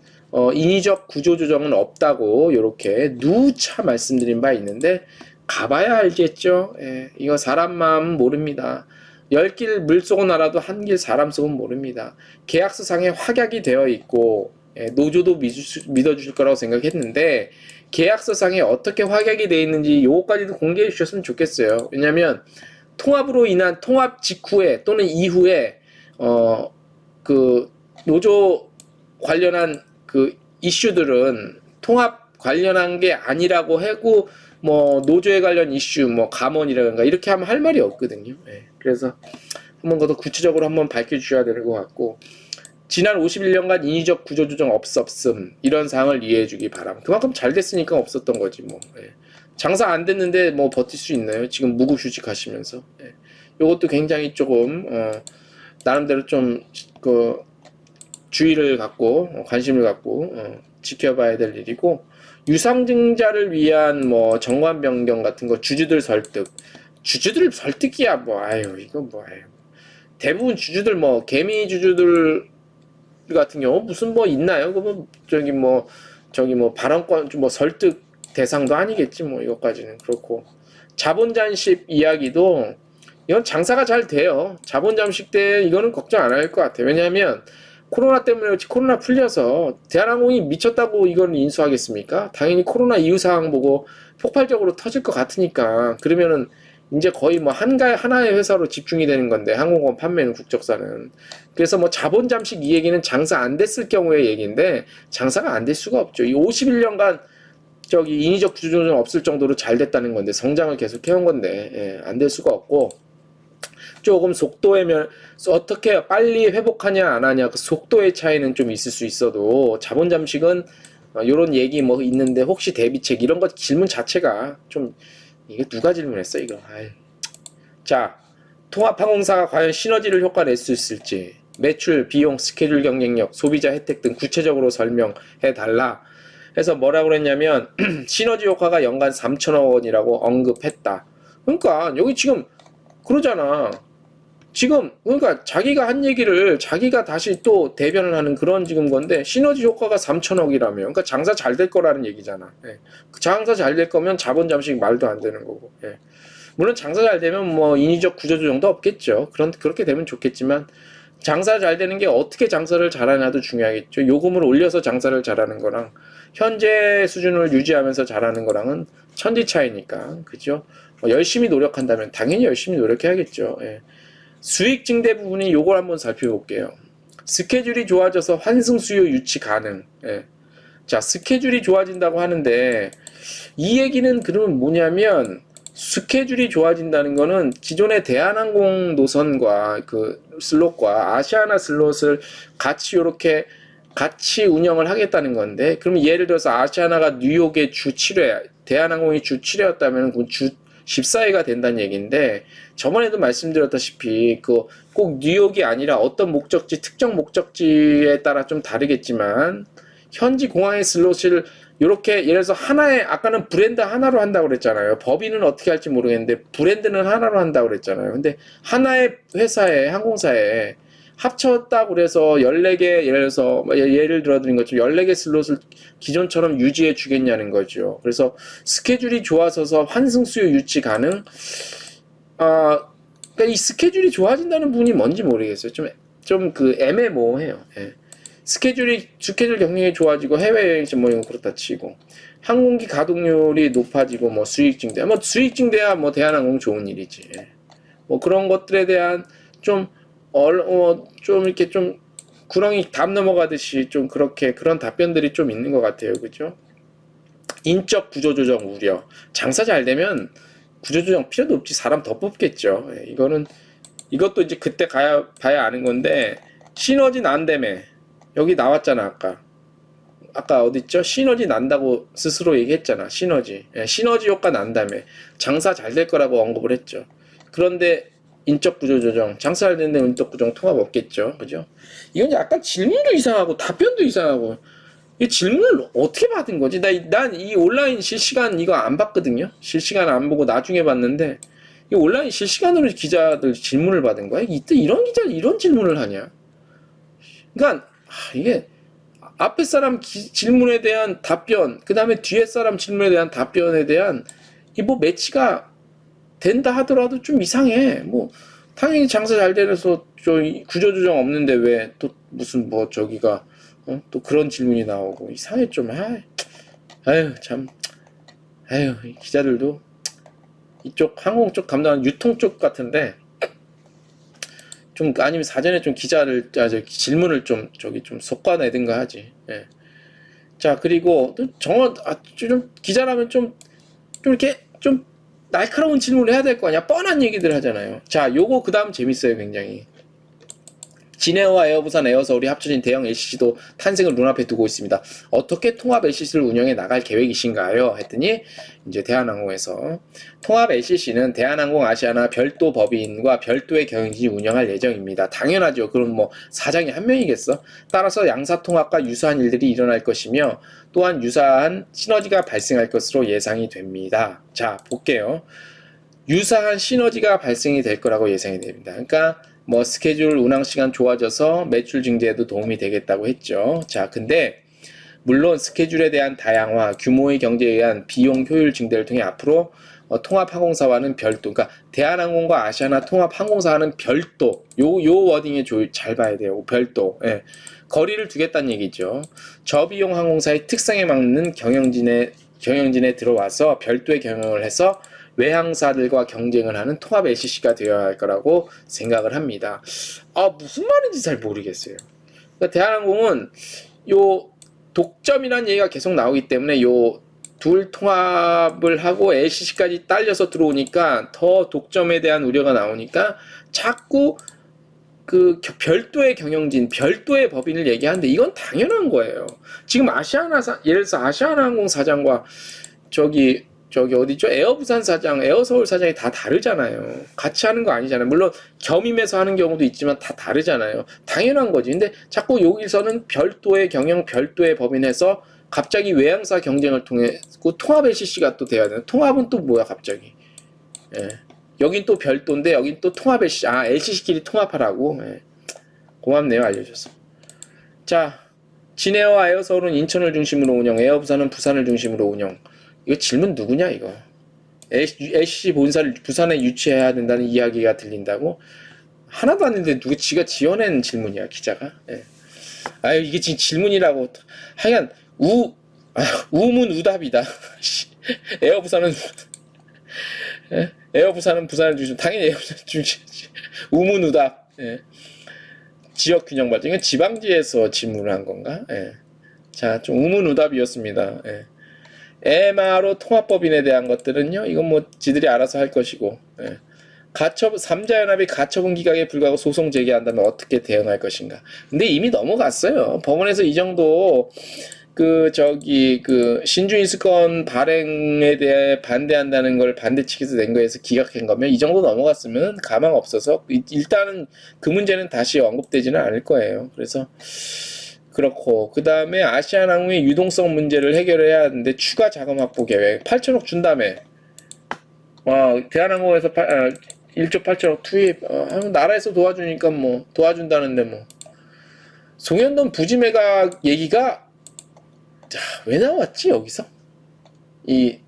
인위적 구조 조정은 없다고 이렇게 누차 말씀드린 바 있는데, 가봐야 알겠죠. 예, 이거 사람 마음 모릅니다. 10길 물속은 알아도 한 길 사람 속은 모릅니다. 계약서상에 확약이 되어 있고, 노조도 믿어주실 거라고 생각했는데, 계약서상에 어떻게 확약이 되어 있는지 요거까지도 공개해 주셨으면 좋겠어요. 왜냐면 통합으로 인한 통합 직후에 또는 이후에 그 노조 관련한 그 이슈들은 통합 관련한 게 아니라고 하고, 뭐 노조에 관련 이슈, 뭐 감원이라든가 이렇게 하면 할 말이 없거든요. 그래서 한번 더 구체적으로 한번 밝혀주셔야 되는 것 같고, 지난 51년간 인위적 구조조정 없음, 이런 사항을 이해해 주기 바랍니다. 그만큼 잘 됐으니까 없었던 거지 뭐. 장사 안 됐는데 뭐 버틸 수 있나요? 지금 무급휴직 하시면서. 요것도 굉장히 조금 나름대로 좀 그 주의를 갖고 관심을 갖고 지켜봐야 될 일이고, 유상증자를 위한 뭐 정관 변경 같은 거, 주주들 설득이야 뭐. 이거 뭐. 대부분 주주들, 뭐 개미 주주들 같은 경우 무슨 뭐 있나요? 발언권 뭐 설득 대상도 아니겠지 뭐. 이것까지는 그렇고, 자본 잠식 이야기도 이건 장사가 잘 돼요. 자본 잠식 때 이거는 걱정 안 할 것 같아요. 왜냐하면 코로나 때문에, 코로나 풀려서 대한항공이 미쳤다고 이건 인수하겠습니까? 당연히 코로나 이후 상황 보고 폭발적으로 터질 것 같으니까. 그러면은 이제 거의 뭐 하나의 회사로 집중이 되는 건데, 항공권 판매는, 국적사는. 그래서 뭐 자본 잠식 이 얘기는 장사 안 됐을 경우의 얘기인데, 장사가 안 될 수가 없죠. 이 51년간 인위적 구조조정 없을 정도로 잘 됐다는 건데, 성장을 계속 해온 건데, 안 될 수가 없고, 조금 어떻게 빨리 회복하냐 안 하냐, 그 속도의 차이는 좀 있을 수 있어도, 자본 잠식은 요런 얘기 뭐 있는데 혹시 대비책, 이런 것 질문 자체가 좀, 이게 누가 질문했어 이거. 자, 통합항공사가 과연 시너지를 효과 낼 수 있을지, 매출, 비용, 스케줄 경쟁력, 소비자 혜택 등 구체적으로 설명해 달라 해서 뭐라고 그랬냐면 시너지 효과가 연간 3천억 원이라고 언급했다. 그러니까 여기 지금 그러잖아. 지금 그러니까 자기가 한 얘기를 자기가 다시 또 대변을 하는 그런 지금 건데, 시너지 효과가 3천억이라며. 그러니까 장사 잘 될 거라는 얘기잖아. 장사 잘 될 거면 자본 잠식 말도 안 되는 거고. 물론 장사 잘 되면 뭐 인위적 구조조정도 없겠죠. 그렇게 되면 좋겠지만, 장사 잘 되는 게 어떻게 장사를 잘하냐도 중요하겠죠. 요금을 올려서 장사를 잘하는 거랑 현재 수준을 유지하면서 잘하는 거랑은 천지 차이니까. 그죠? 열심히 노력한다면 당연히 열심히 노력해야겠죠. 수익 증대 부분이 요걸 한번 살펴볼게요. 스케줄이 좋아져서 환승 수요 유치 가능. 자, 스케줄이 좋아진다고 하는데, 이 얘기는 그러면 뭐냐면, 스케줄이 좋아진다는 거는 기존의 대한항공 노선과 그 슬롯과 아시아나 슬롯을 같이 이렇게 같이 운영을 하겠다는 건데, 그럼 예를 들어서 아시아나가 뉴욕의 주 7회, 대한항공이 주 7회였다면 그건 주 14회가 된다는 얘기인데, 저번에도 말씀드렸다시피 꼭 뉴욕이 아니라 어떤 목적지, 특정 목적지에 따라 좀 다르겠지만 현지 공항의 슬롯을 이렇게 예를 들어서 하나의, 아까는 브랜드 하나로 한다고 그랬잖아요. 법인은 어떻게 할지 모르겠는데 브랜드는 하나로 한다고 그랬잖아요. 근데 하나의 회사에, 항공사에 합쳤다고 그래서 14개, 예를 들어 드린 것처럼 14개 슬롯을 기존처럼 유지해 주겠냐는 거죠. 그래서 스케줄이 좋아져서 환승 수요 유치 가능? 그러니까 이 스케줄이 좋아진다는 부분이 뭔지 모르겠어요. 좀 애매모호해요. 예. 스케줄 경영이 좋아지고 해외여행 뭐 이런 거 그렇다 치고 항공기 가동률이 높아지고 뭐 수익 증대, 뭐 수익 증대야 뭐 대한항공 좋은 일이지. 예. 뭐 그런 것들에 대한 좀 이렇게 좀 구렁이 담 넘어가듯이 좀 그런 답변들이 좀 있는 것 같아요. 그죠? 인적 구조조정 우려. 장사 잘 되면 구조조정 필요도 없지. 사람 더 뽑겠죠. 예, 이것도 이제 그때 봐야 아는 건데, 시너지 난다며. 여기 나왔잖아, 아까 어딨죠? 시너지 난다고 스스로 얘기했잖아. 시너지. 예, 시너지 효과 난다며. 장사 잘 될 거라고 언급을 했죠. 그런데 인적 구조 조정, 장사 잘 되는데 인적 구조 통합 없겠죠. 그죠? 이건 약간 질문도 이상하고 답변도 이상하고, 이 질문을 어떻게 받은 거지? 난 이 온라인 실시간 이거 안 봤거든요. 실시간 안 보고 나중에 봤는데, 이 온라인 실시간으로 기자들 질문을 받은 거야? 이때 이런 기자 이런 질문을 하냐? 그러니까 이게 앞에 사람 질문에 대한 답변, 그 다음에 뒤에 사람 질문에 대한 답변에 대한 이 뭐 매치가 된다 하더라도 좀 이상해. 뭐 당연히 장사 잘 되면서 구조조정 없는데 왜 또 무슨 뭐 저기가 또 그런 질문이 나오고 이상해 좀. 아유 참. 아유 기자들도 이쪽 항공 쪽 담당하는 유통 쪽 같은데 좀 아니면 사전에 좀 질문을 좀 솎아내든가 하지. 예. 자 그리고 또 좀 기자라면 좀 이렇게 좀 날카로운 질문을 해야 될 거 아니야. 뻔한 얘기들 하잖아요. 자 요거 그 다음 재밌어요 굉장히. 진에어와 에어부산, 에어서울이 합쳐진 대형 LCC도 탄생을 눈앞에 두고 있습니다. 어떻게 통합 LCC를 운영해 나갈 계획이신가요? 했더니 이제 대한항공에서 통합 LCC는 대한항공 아시아나 별도 법인과 별도의 경영진이 운영할 예정입니다. 당연하죠. 그럼 뭐 사장이 한 명이겠어? 따라서 양사 통합과 유사한 일들이 일어날 것이며 또한 유사한 시너지가 발생할 것으로 예상이 됩니다. 자 볼게요. 유사한 시너지가 발생이 될 거라고 예상이 됩니다. 그러니까 뭐 스케줄 운항 시간 좋아져서 매출 증대에도 도움이 되겠다고 했죠. 자, 근데 물론 스케줄에 대한 다양화, 규모의 경제에 의한 비용 효율 증대를 통해 앞으로 통합 항공사와는 별도, 그러니까 대한항공과 아시아나 통합 항공사와는 별도, 요 워딩에 잘 봐야 돼요. 별도. 예. 거리를 두겠다는 얘기죠. 저비용 항공사의 특성에 맞는 경영진에 들어와서 별도의 경영을 해서 외항사들과 경쟁을 하는 통합 LCC가 되어야 할 거라고 생각을 합니다. 무슨 말인지 잘 모르겠어요. 그러니까 대한항공은 요 독점이라는 얘기가 계속 나오기 때문에 요 둘 통합을 하고 LCC까지 딸려서 들어오니까 더 독점에 대한 우려가 나오니까 자꾸 그 별도의 경영진, 별도의 법인을 얘기하는데 이건 당연한 거예요. 지금 예를 들어서 아시아나항공 사장과 저기 어디죠? 에어부산 사장, 에어서울 사장이 다 다르잖아요. 같이 하는 거 아니잖아요. 물론 겸임해서 하는 경우도 있지만 다 다르잖아요. 당연한 거지. 근데 자꾸 여기서는 별도의 경영, 별도의 법인에서 갑자기 외항사 경쟁을 통해 통합 LCC가 또 돼야 되는. 통합은 또 뭐야 갑자기? 예. 여긴 또 별도인데 여긴 또 통합 LCC. LCC끼리 통합하라고. 예. 고맙네요 알려줘서. 자, 진에어와 에어서울은 인천을 중심으로 운영, 에어부산은 부산을 중심으로 운영. 이거 질문 누구냐 이거. LCC 본사를 부산에 유치해야 된다는 이야기가 들린다고? 하나도 안 했는데 지가 지어낸 질문이야 기자가. 예. 이게 지금 질문이라고. 하여간 우문우답이다. 에어부산은 에어부산은 부산을 중심, 당연히 에어부산 중심이지. 우문우답. 예. 지역 균형 발전. 이건 지방지에서 질문을 한 건가? 예. 자, 좀 우문우답이었습니다. 예. MRO 통합법인에 대한 것들은요, 이건 뭐 지들이 알아서 할 것이고, 예. 삼자연합이 가처분 기각에 불구하고 소송 제기한다면 어떻게 대응할 것인가. 근데 이미 넘어갔어요. 법원에서 이 정도 신주 인수권 발행에 대해 반대한다는 걸 반대 측에서 낸 거에서 기각한 거면 이 정도 넘어갔으면 가망 없어서 일단은 그 문제는 다시 언급되지는 않을 거예요. 그래서 그렇고, 그 다음에 아시아나항공의 유동성 문제를 해결해야 하는데 추가 자금 확보 계획 8천억 준다며. 대한항공에서 1조 8천억 투입. 나라에서 도와주니까 뭐 도와준다는데 뭐. 송현돈 부지 매각 얘기가 왜 나왔지 여기서?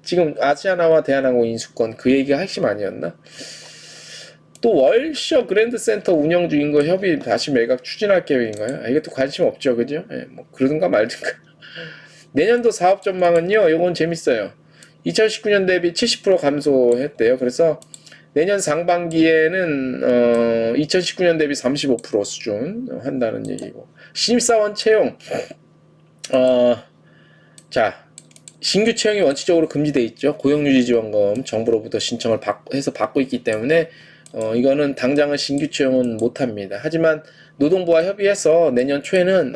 지금 아시아나와 대한항공 인수권 그 얘기가 핵심 아니었나? 또 월셔 그랜드센터 운영 중인 거 협의 다시 매각 추진할 계획인가요? 이것도 관심 없죠, 그죠? 뭐 그러든가 말든가. 내년도 사업 전망은요, 이건 재밌어요. 2019년 대비 70% 감소했대요. 그래서 내년 상반기에는 2019년 대비 35% 수준 한다는 얘기고. 신입사원 채용. 신규 채용이 원칙적으로 금지돼 있죠. 고용유지지원금 정부로부터 신청을 해서 받고 있기 때문에 이거는 당장은 신규 채용은 못합니다. 하지만 노동부와 협의해서 내년 초에는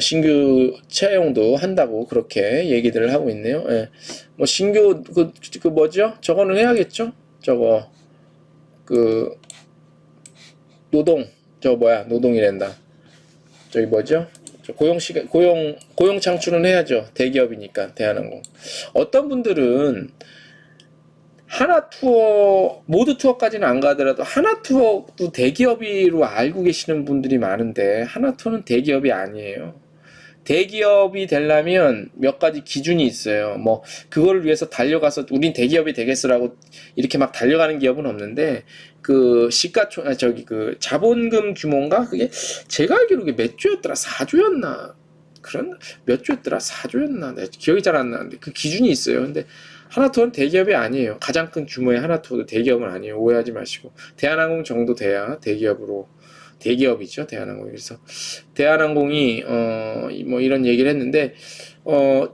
신규 채용도 한다고 그렇게 얘기들을 하고 있네요. 예. 뭐 신규 뭐죠? 저거는 해야겠죠? 노동이란다. 뭐죠? 고용 창출은 해야죠. 대기업이니까, 대한항공. 어떤 분들은 하나투어, 모두 투어까지는 안 가더라도 하나투어도 대기업으로 알고 계시는 분들이 많은데, 하나투어는 대기업이 아니에요. 대기업이 되려면 몇 가지 기준이 있어요. 뭐, 그거를 위해서 달려가서, 우린 대기업이 되겠어라고 이렇게 막 달려가는 기업은 없는데, 자본금 규모인가? 그게, 제가 알기로 그게 몇 조였더라? 4조였나? 몇 조였더라? 4조였나? 기억이 잘 안 나는데, 그 기준이 있어요. 근데, 하나투어는 대기업이 아니에요. 가장 큰 규모의 하나투어도 대기업은 아니에요. 오해하지 마시고. 대한항공 정도 돼야 대기업이죠, 대한항공이. 그래서 대한항공이 뭐 이런 얘기를 했는데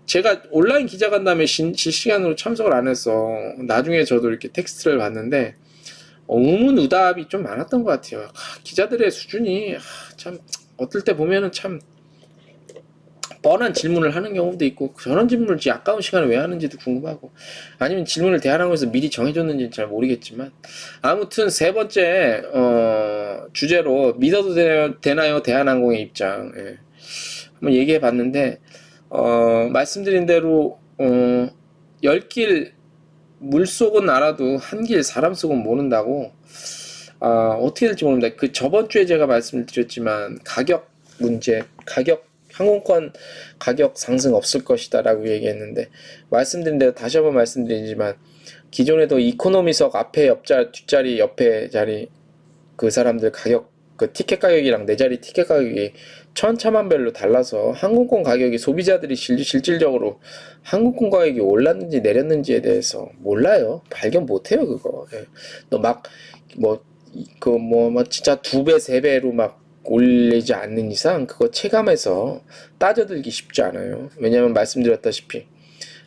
제가 온라인 기자간담회 실시간으로 참석을 안 해서 나중에 저도 이렇게 텍스트를 봤는데 의문의답이 좀 많았던 것 같아요. 기자들의 수준이 참 어떨 때 보면은 참 뻔한 질문을 하는 경우도 있고, 저런 질문을 아까운 시간에 왜 하는지도 궁금하고, 아니면 질문을 대한항공에서 미리 정해줬는지는 잘 모르겠지만, 아무튼 세 번째 주제로 믿어도 되나요? 대한항공의 입장. 예. 한번 얘기해 봤는데 말씀드린 대로 10길 물속은 알아도 한 길 사람 속은 모른다고. 어떻게 될지 모릅니다. 저번 주에 제가 말씀을 드렸지만 가격 문제, 항공권 가격 상승 없을 것이다 라고 얘기했는데, 말씀드린 대로 다시 한번 말씀드리지만, 기존에도 이코노미석 앞에 뒷자리 옆에 자리 그 사람들 가격, 티켓 가격이랑 내 자리 티켓 가격이 천차만별로 달라서 항공권 가격이 소비자들이 실질적으로 항공권 가격이 올랐는지 내렸는지에 대해서 몰라요. 발견 못해요, 그거. 예. 진짜 2배, 3배로 막 올리지 않는 이상 그거 체감해서 따져들기 쉽지 않아요. 왜냐하면 말씀드렸다시피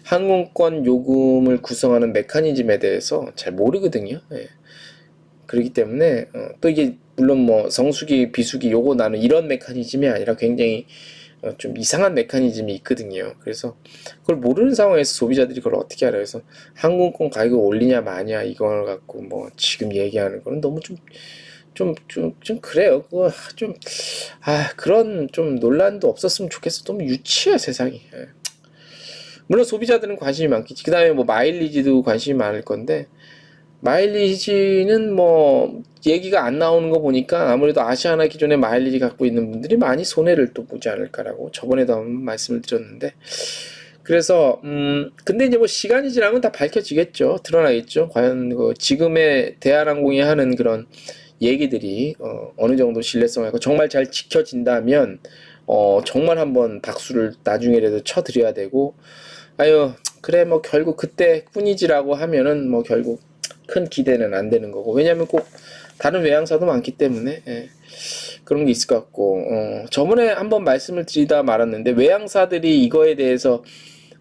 항공권 요금을 구성하는 메커니즘에 대해서 잘 모르거든요. 예. 그렇기 때문에 또 이게 물론 뭐 성수기, 비수기 요거 나는 이런 메커니즘이 아니라 굉장히 좀 이상한 메커니즘이 있거든요. 그래서 그걸 모르는 상황에서 소비자들이 그걸 어떻게 알아요? 그래서 항공권 가격을 올리냐 마냐 이걸 갖고 뭐 지금 얘기하는 거는 너무 좀 그래요. 그거 그런 좀 논란도 없었으면 좋겠어. 너무 유치해, 세상이. 예. 물론 소비자들은 관심이 많겠지. 그 다음에 뭐 마일리지도 관심이 많을 건데, 마일리지는 뭐 얘기가 안 나오는 거 보니까 아무래도 아시아나 기존에 마일리지 갖고 있는 분들이 많이 손해를 또 보지 않을까라고 저번에도 한번 말씀을 드렸는데, 그래서 근데 이제 뭐 시간이 지나면 다 밝혀지겠죠. 드러나겠죠. 과연 지금의 대한항공이 하는 그런 얘기들이 어느 정도 신뢰성이 있고 정말 잘 지켜진다면 정말 한번 박수를 나중에라도 쳐드려야 되고, 그래 뭐 결국 그때 뿐이지라고 하면은 뭐 결국 큰 기대는 안 되는 거고, 왜냐면 꼭 다른 외항사도 많기 때문에 그런 게 있을 것 같고, 저번에 한번 말씀을 드리다 말았는데, 외항사들이 이거에 대해서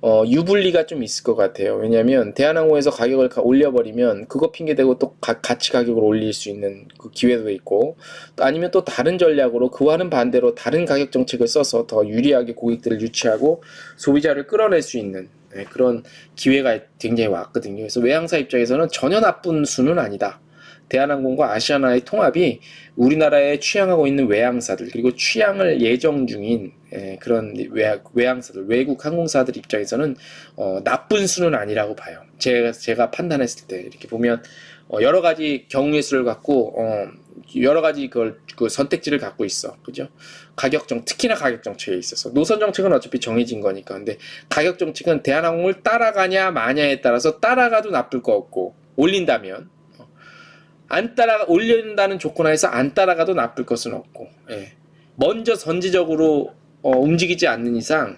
유불리가 좀 있을 것 같아요. 왜냐하면 대한항공에서 가격을 올려버리면 그거 핑계대고 또 같이 가격을 올릴 수 있는 그 기회도 있고, 또 아니면 또 다른 전략으로 그와는 반대로 다른 가격 정책을 써서 더 유리하게 고객들을 유치하고 소비자를 끌어낼 수 있는 그런 기회가 굉장히 왔거든요. 그래서 외항사 입장에서는 전혀 나쁜 수는 아니다. 대한항공과 아시아나의 통합이 우리나라에 취항하고 있는 외항사들, 그리고 취항을 예정 중인 그런 외항사들, 외국 항공사들 입장에서는 나쁜 수는 아니라고 봐요. 제가 판단했을 때 이렇게 보면 여러 가지 경우의 수를 갖고 여러 가지 그 선택지를 갖고 있어. 그죠? 특히나 가격 정책에 있어서. 노선 정책은 어차피 정해진 거니까. 근데 가격 정책은 대한항공을 따라가냐 마냐에 따라서 따라가도 나쁠 거 없고, 올린다면 올린다는 조건 하에서 안 따라가도 나쁠 것은 없고, 먼저 선제적으로 움직이지 않는 이상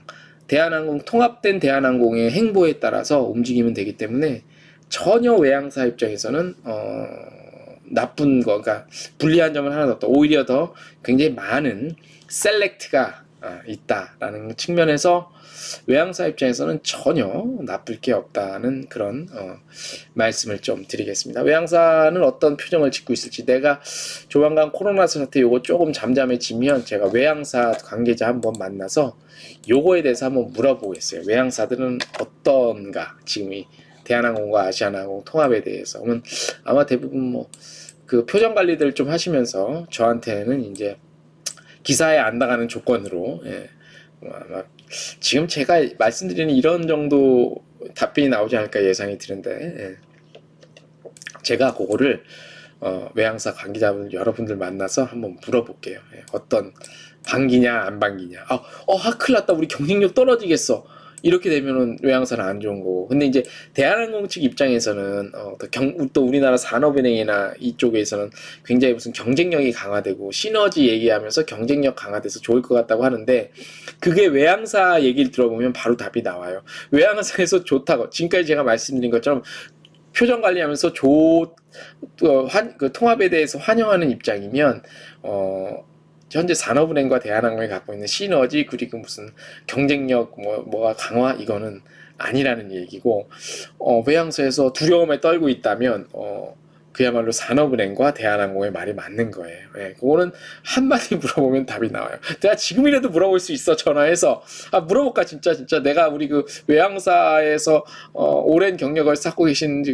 통합된 대한항공의 행보에 따라서 움직이면 되기 때문에 전혀 외항사 입장에서는 나쁜 거, 그러니까 불리한 점은 하나도 없다. 오히려 더 굉장히 많은 셀렉트가 있다라는 측면에서 외항사 입장에서는 전혀 나쁠 게 없다는 그런 말씀을 좀 드리겠습니다. 외항사는 어떤 표정을 짓고 있을지, 내가 조만간 코로나 사태 요거 조금 잠잠해지면 제가 외항사 관계자 한번 만나서 요거에 대해서 한번 물어보겠어요. 외항사들은 어떤가, 지금 이 대한항공과 아시아나항공 통합에 대해서. 아마 대부분 그 표정 관리들 좀 하시면서 저한테는 이제 기사에 안 나가는 조건으로 아마 지금 제가 말씀드리는 이런 정도 답변이 나오지 않을까 예상이 드는데, 제가 그거를 외항사 관계자분 여러분들 만나서 한번 물어볼게요. 어떤 반기냐 안 반기냐. 큰일 났다, 우리 경쟁력 떨어지겠어, 이렇게 되면은 외항사는 안 좋은 거고. 근데 이제 대한항공 측 입장에서는 또 우리나라 산업은행이나 이쪽에서는 굉장히 무슨 경쟁력이 강화되고 시너지 얘기하면서 경쟁력 강화돼서 좋을 것 같다고 하는데, 그게 외항사 얘기를 들어보면 바로 답이 나와요. 외항사에서 좋다고, 지금까지 제가 말씀드린 것처럼 표정 관리하면서 그 통합에 대해서 환영하는 입장이면 현재 산업은행과 대한항공이 갖고 있는 시너지, 그리고 무슨 경쟁력 뭐가 강화, 이거는 아니라는 얘기고, 외항사에서 두려움에 떨고 있다면 그야말로 산업은행과 대한항공의 말이 맞는 거예요. 그거는 한마디 물어보면 답이 나와요. 내가 지금이라도 물어볼 수 있어, 전화해서. 물어볼까, 진짜 내가 우리 그 외항사에서 오랜 경력을 쌓고 계신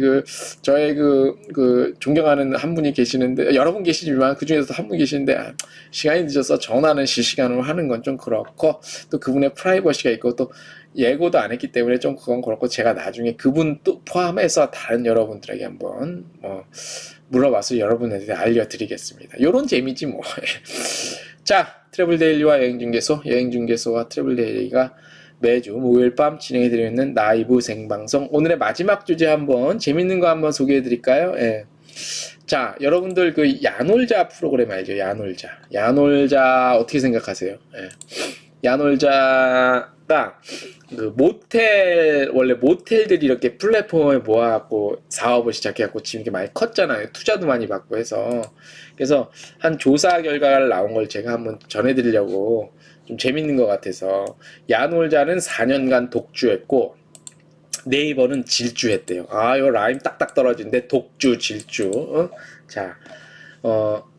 저의 그 존경하는 한 분이 계시는데, 여러 분 계시지만 그 중에서도 한 분 계시는데, 시간이 늦어서 전화는 실시간으로 하는 건 좀 그렇고, 또 그분의 프라이버시가 있고, 또 예고도 안 했기 때문에 좀 그건 그렇고, 제가 나중에 그분 또 포함해서 다른 여러분들에게 한번 물어봐서 여러분한테 알려드리겠습니다. 요런 재미지 뭐. 자, 트래블데일리와 여행중개소와 트래블데일리가 매주 목요일 밤 진행해드리고 있는 라이브 생방송, 오늘의 마지막 주제 한번 재밌는 거 한번 소개해드릴까요? 자, 여러분들 그 야놀자 프로그램 알죠? 야놀자 어떻게 생각하세요? 야놀자가 그 원래 모텔들이 이렇게 플랫폼을 모아갖고 사업을 시작해갖고 지금 이렇게 많이 컸잖아요. 투자도 많이 받고 해서. 그래서 한 조사 결과가 나온 걸 제가 한번 전해드리려고, 좀 재밌는 것 같아서. 야놀자는 4년간 독주했고, 네이버는 질주했대요. 이거 라임 딱딱 떨어지는데, 독주, 질주. 자,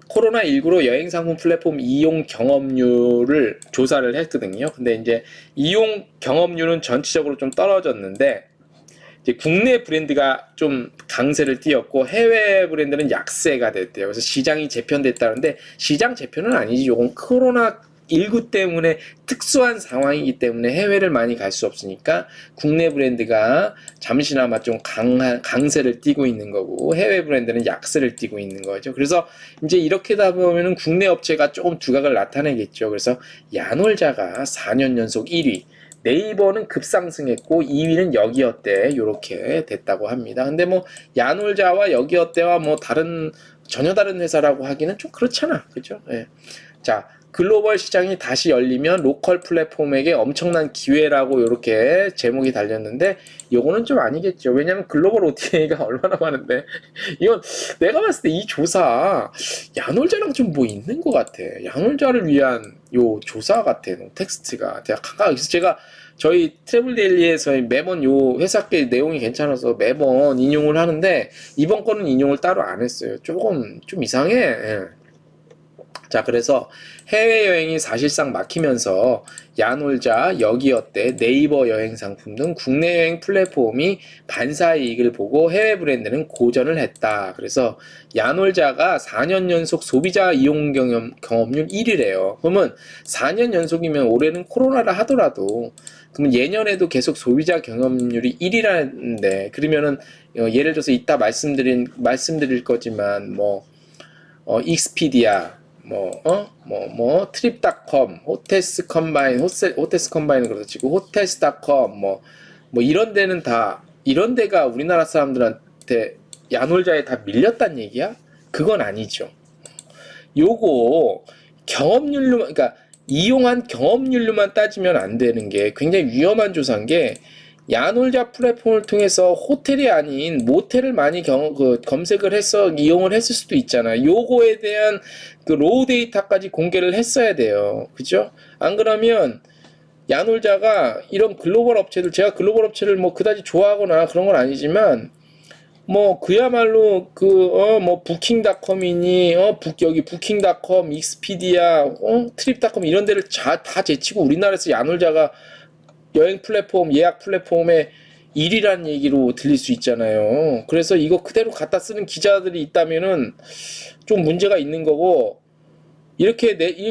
코로나19로 여행상품 플랫폼 이용 경험률을 조사를 했거든요. 근데 이제 이용 경험률은 전체적으로 좀 떨어졌는데, 이제 국내 브랜드가 좀 강세를 띄었고 해외 브랜드는 약세가 됐대요. 그래서 시장이 재편됐다는데, 시장 재편은 아니지. 요건 코로나19 때문에 특수한 상황이기 때문에 해외를 많이 갈 수 없으니까 국내 브랜드가 잠시나마 좀 강세를 띠고 있는 거고, 해외 브랜드는 약세를 띠고 있는 거죠. 그래서 이제 이렇게 다 보면은 국내 업체가 조금 두각을 나타내겠죠. 그래서 야놀자가 4년 연속 1위, 네이버는 급상승했고 2위는 여기어때 요렇게 됐다고 합니다. 근데 야놀자와 여기어때와 전혀 다른 회사라고 하기는 좀 그렇잖아. 그죠? 자, 글로벌 시장이 다시 열리면 로컬 플랫폼에게 엄청난 기회라고 이렇게 제목이 달렸는데, 요거는 좀 아니겠죠. 왜냐면 글로벌 OTA가 얼마나 많은데. 이건 내가 봤을 때 이 조사 야놀자랑 좀 있는 것 같아. 야놀자를 위한 요 조사 같아, 텍스트가. 그래서 제가 저희 트래블데일리에서 매번 요 회사께 내용이 괜찮아서 매번 인용을 하는데 이번 거는 인용을 따로 안 했어요. 조금 좀 이상해. 예. 자, 그래서 해외여행이 사실상 막히면서 야놀자, 여기어때, 네이버 여행 상품 등 국내 여행 플랫폼이 반사이익을 보고 해외 브랜드는 고전을 했다. 그래서 야놀자가 4년 연속 소비자 이용 경험률 1위래요. 그러면 4년 연속이면 올해는 코로나라 하더라도 그러면 예년에도 계속 소비자 경험률이 1위라는데 그러면은 예를 들어서 이따 말씀드릴 거지만 익스피디아 트립닷컴, 호텔스 컴바인은 그렇다 치고, 호텔스닷컴, 이런 데는 이런 데가 우리나라 사람들한테 야놀자에 다 밀렸단 얘기야? 그건 아니죠. 요거, 그러니까, 이용한 경험률로만 따지면 안 되는 게 굉장히 위험한 조사인 게, 야놀자 플랫폼을 통해서 호텔이 아닌 모텔을 많이 검색을 해서 이용을 했을 수도 있잖아요. 요거에 대한 그 로우 데이터까지 공개를 했어야 돼요. 그죠? 안 그러면 야놀자가 이런 글로벌 업체들, 제가 글로벌 업체를 그다지 좋아하거나 그런 건 아니지만 그야말로 부킹닷컴이니 여기 부킹닷컴, 익스피디아, 트립닷컴 이런 데를 다 제치고 우리나라에서 야놀자가 여행 플랫폼, 예약 플랫폼의 1위라는 얘기로 들릴 수 있잖아요. 그래서 이거 그대로 갖다 쓰는 기자들이 있다면은 좀 문제가 있는 거고, 이